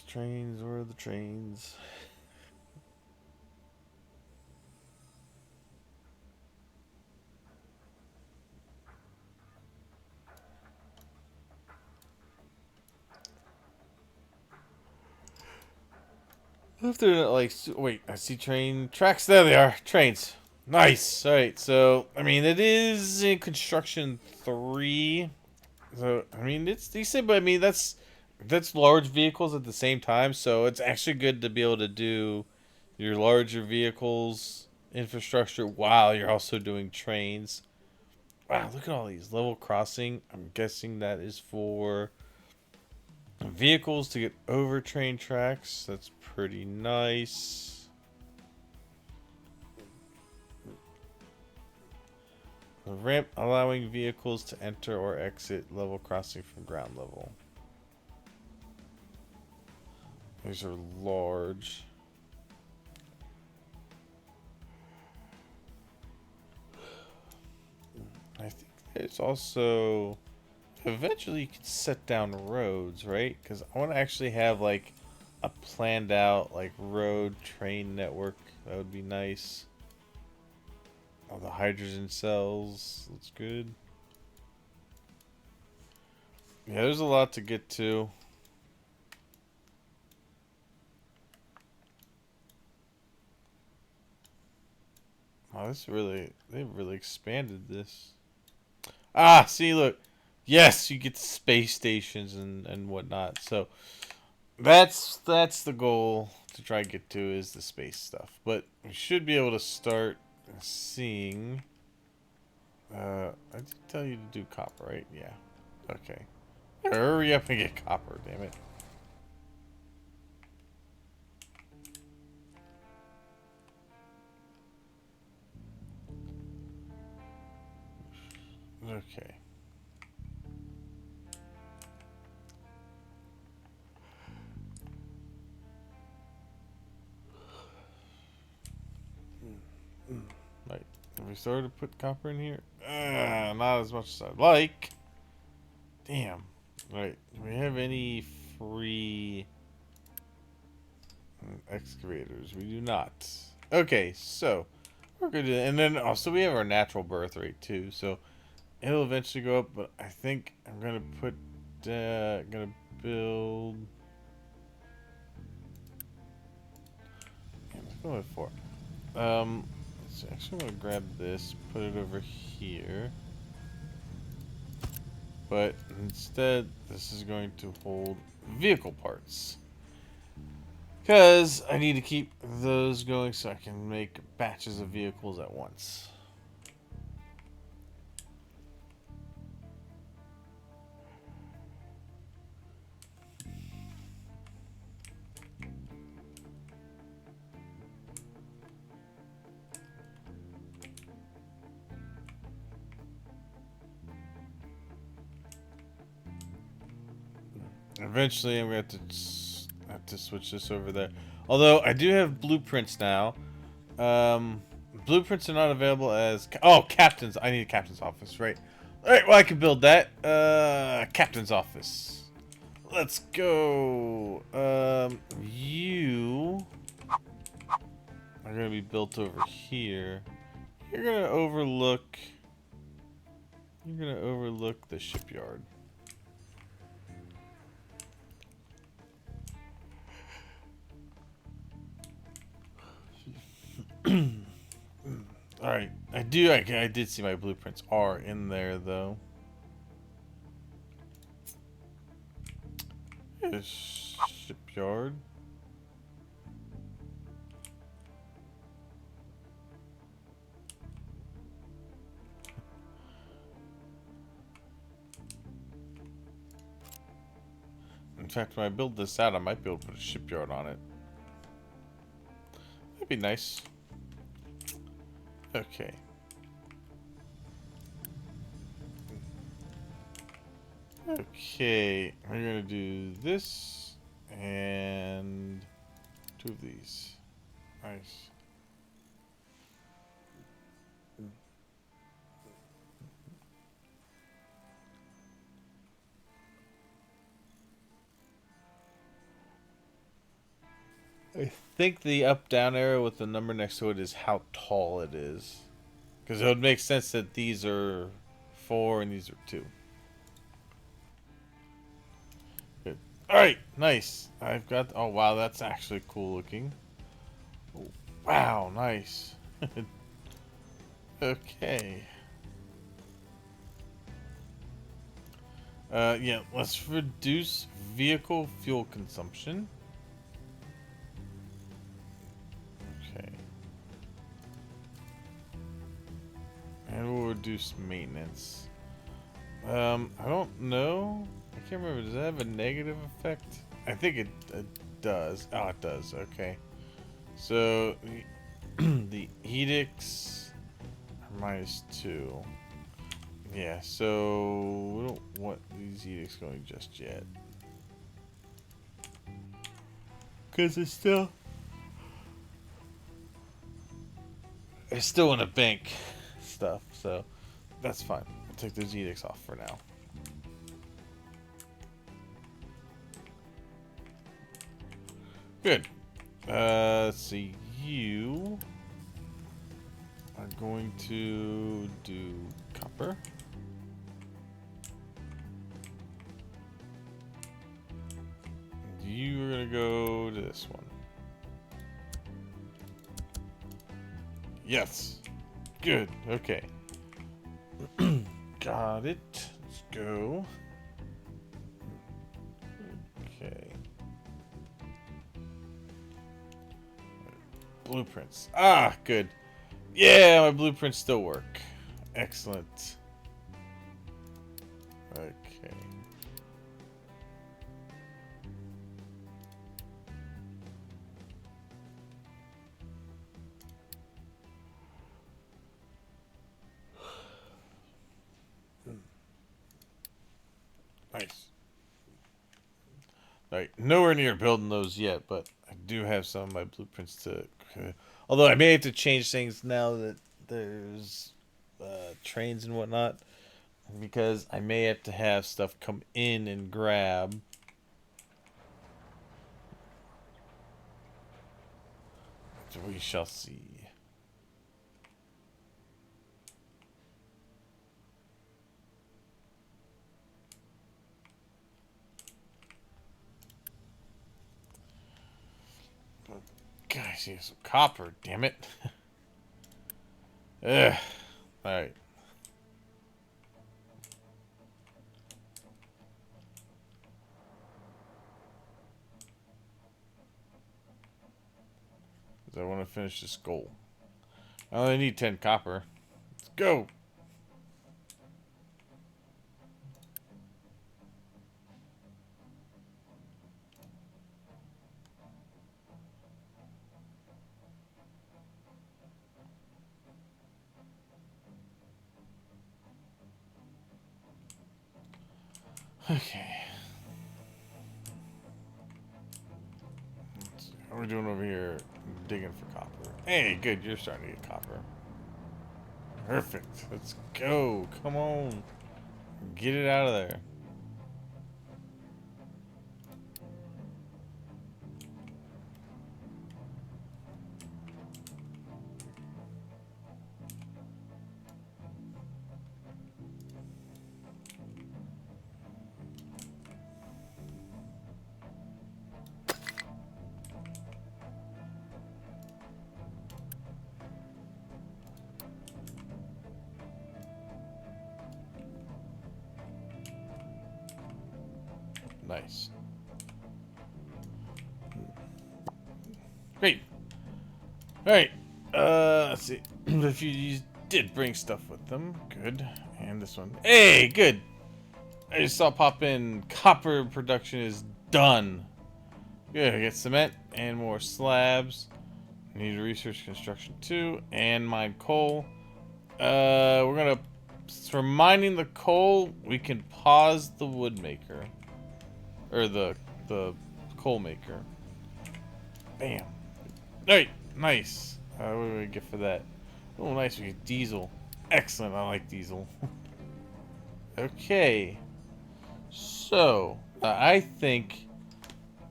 Trains, where are the trains? If they're not like, wait, I see train tracks. There they are, trains. Nice. All right, so I mean it is in construction 3, so I mean it's decent, but I mean that's large vehicles at the same time, so it's actually good to be able to do your larger vehicles infrastructure while you're also doing trains. Wow, look at all these level crossing. I'm guessing that is for vehicles to get over train tracks. That's pretty nice. A ramp allowing vehicles to enter or exit level crossing from ground level. These are large. I think there's also... Eventually you can set down roads, right? Because I want to actually have like a planned out like road train network. That would be nice. All the hydrogen cells. That's good. Yeah, there's a lot to get to. Wow, they've really expanded this. Ah, see, look. Yes, you get space stations and whatnot. So that's the goal to try to get to, is the space stuff. But we should be able to start seeing. I did tell you to do copper, right? Yeah. Okay. Hurry up and get copper, damn it. Okay. Right. Have we started to put copper in here? Not as much as I'd like. Damn. Right. Do we have any free excavators? We do not. Okay, so we're good. And then also we have our natural birth rate too, so it'll eventually go up. But I think I'm gonna put, gonna build. Let's go with 4. So actually, I'm gonna grab this, put it over here. But instead, this is going to hold vehicle parts. Because I need to keep those going so I can make batches of vehicles at once. Eventually, I'm going to have to switch this over there. Although, I do have blueprints now. Blueprints are not available as... Oh, captains. I need a captain's office, right. Alright, well, I can build that. Captain's office. Let's go. You are going to be built over here. You're going to overlook... You're going to overlook the shipyard. Alright, I did see my blueprints are in there, though. Here's shipyard. In fact, when I build this out, I might be able to put a shipyard on it. That'd be nice. Okay. Okay, we're gonna do this and 2 of these. Nice. I think the up-down arrow with the number next to it is how tall it is. Because it would make sense that these are 4 and these are 2. Good. Alright, nice. I've got... Oh, wow, that's actually cool looking. Oh, wow, nice. Okay. Yeah, let's reduce vehicle fuel consumption. Okay. And we'll reduce maintenance. I don't know. I can't remember. Does that have a negative effect? I think it does. Oh, it does. Okay. So, the edicts are -2. Yeah, so we don't want these edicts going just yet. Because it's still in a bank stuff, so that's fine. We'll take those edicts off for now. Good. Let's see. You are going to do copper. You are going to go to this one. Yes. Good. Okay. Got it. Let's go. Okay. Blueprints. Ah, good. Yeah, my blueprints still work. Excellent. Okay. Nice. Alright, nowhere near building those yet, but I do have some of my blueprints to... Although I may have to change things now that there's trains and whatnot, because I may have to have stuff come in and grab. We shall see. Guys, here's some copper, damn it. Ugh. Alright. Because I want to finish this goal. I only need 10 copper. Let's go! Okay. Let's see. How are we doing over here? Digging for copper. Hey, good. You're starting to get copper. Perfect. Let's go. Come on. Get it out of there. Nice. Great. Alright. Let's see. If you did bring stuff with them. Good. And this one. Hey, good. I just saw pop in. Copper production is done. Good. I get cement and more slabs. Need to research construction too. And mine coal. We're gonna... For mining the coal, we can pause the wood maker. Or the coal maker. Bam. Alright, nice. What do we get for that? Oh, nice. We get diesel. Excellent. I like diesel. Okay. So, I think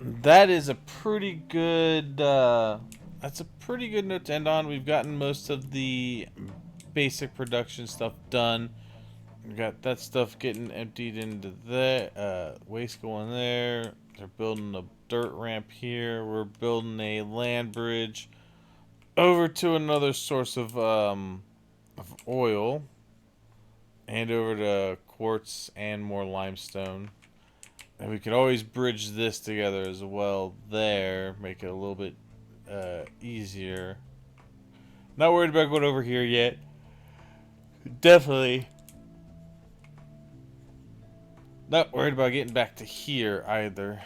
that is a pretty good, that's a pretty good note to end on. We've gotten most of the basic production stuff done. We got that stuff getting emptied into there, waste going there. They're building a dirt ramp here. We're building a land bridge over to another source of oil, and over to quartz and more limestone. And we could always bridge this together as well there, make it a little bit easier. Not worried about going over here yet. Definitely not worried about getting back to here either.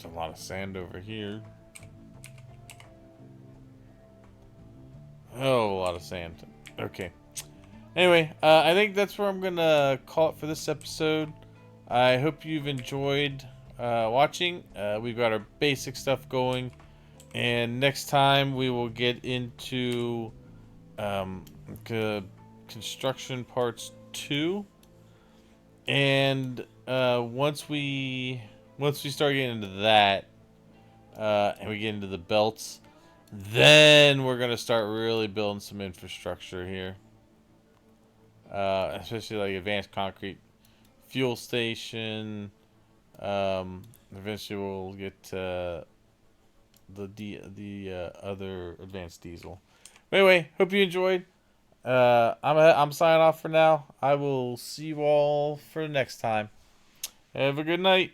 a lot of sand over here. Oh, a lot of sand. Okay. Anyway, I think that's where I'm gonna call it for this episode. I hope you've enjoyed watching. We've got our basic stuff going, and next time we will get into construction parts 2. And once we start getting into that, and we get into the belts, then we're gonna start really building some infrastructure here. Especially like advanced concrete fuel station. Eventually we'll get to the other advanced diesel. But anyway, hope you enjoyed. I'm signing off for now. I will see you all for next time. Have a good night.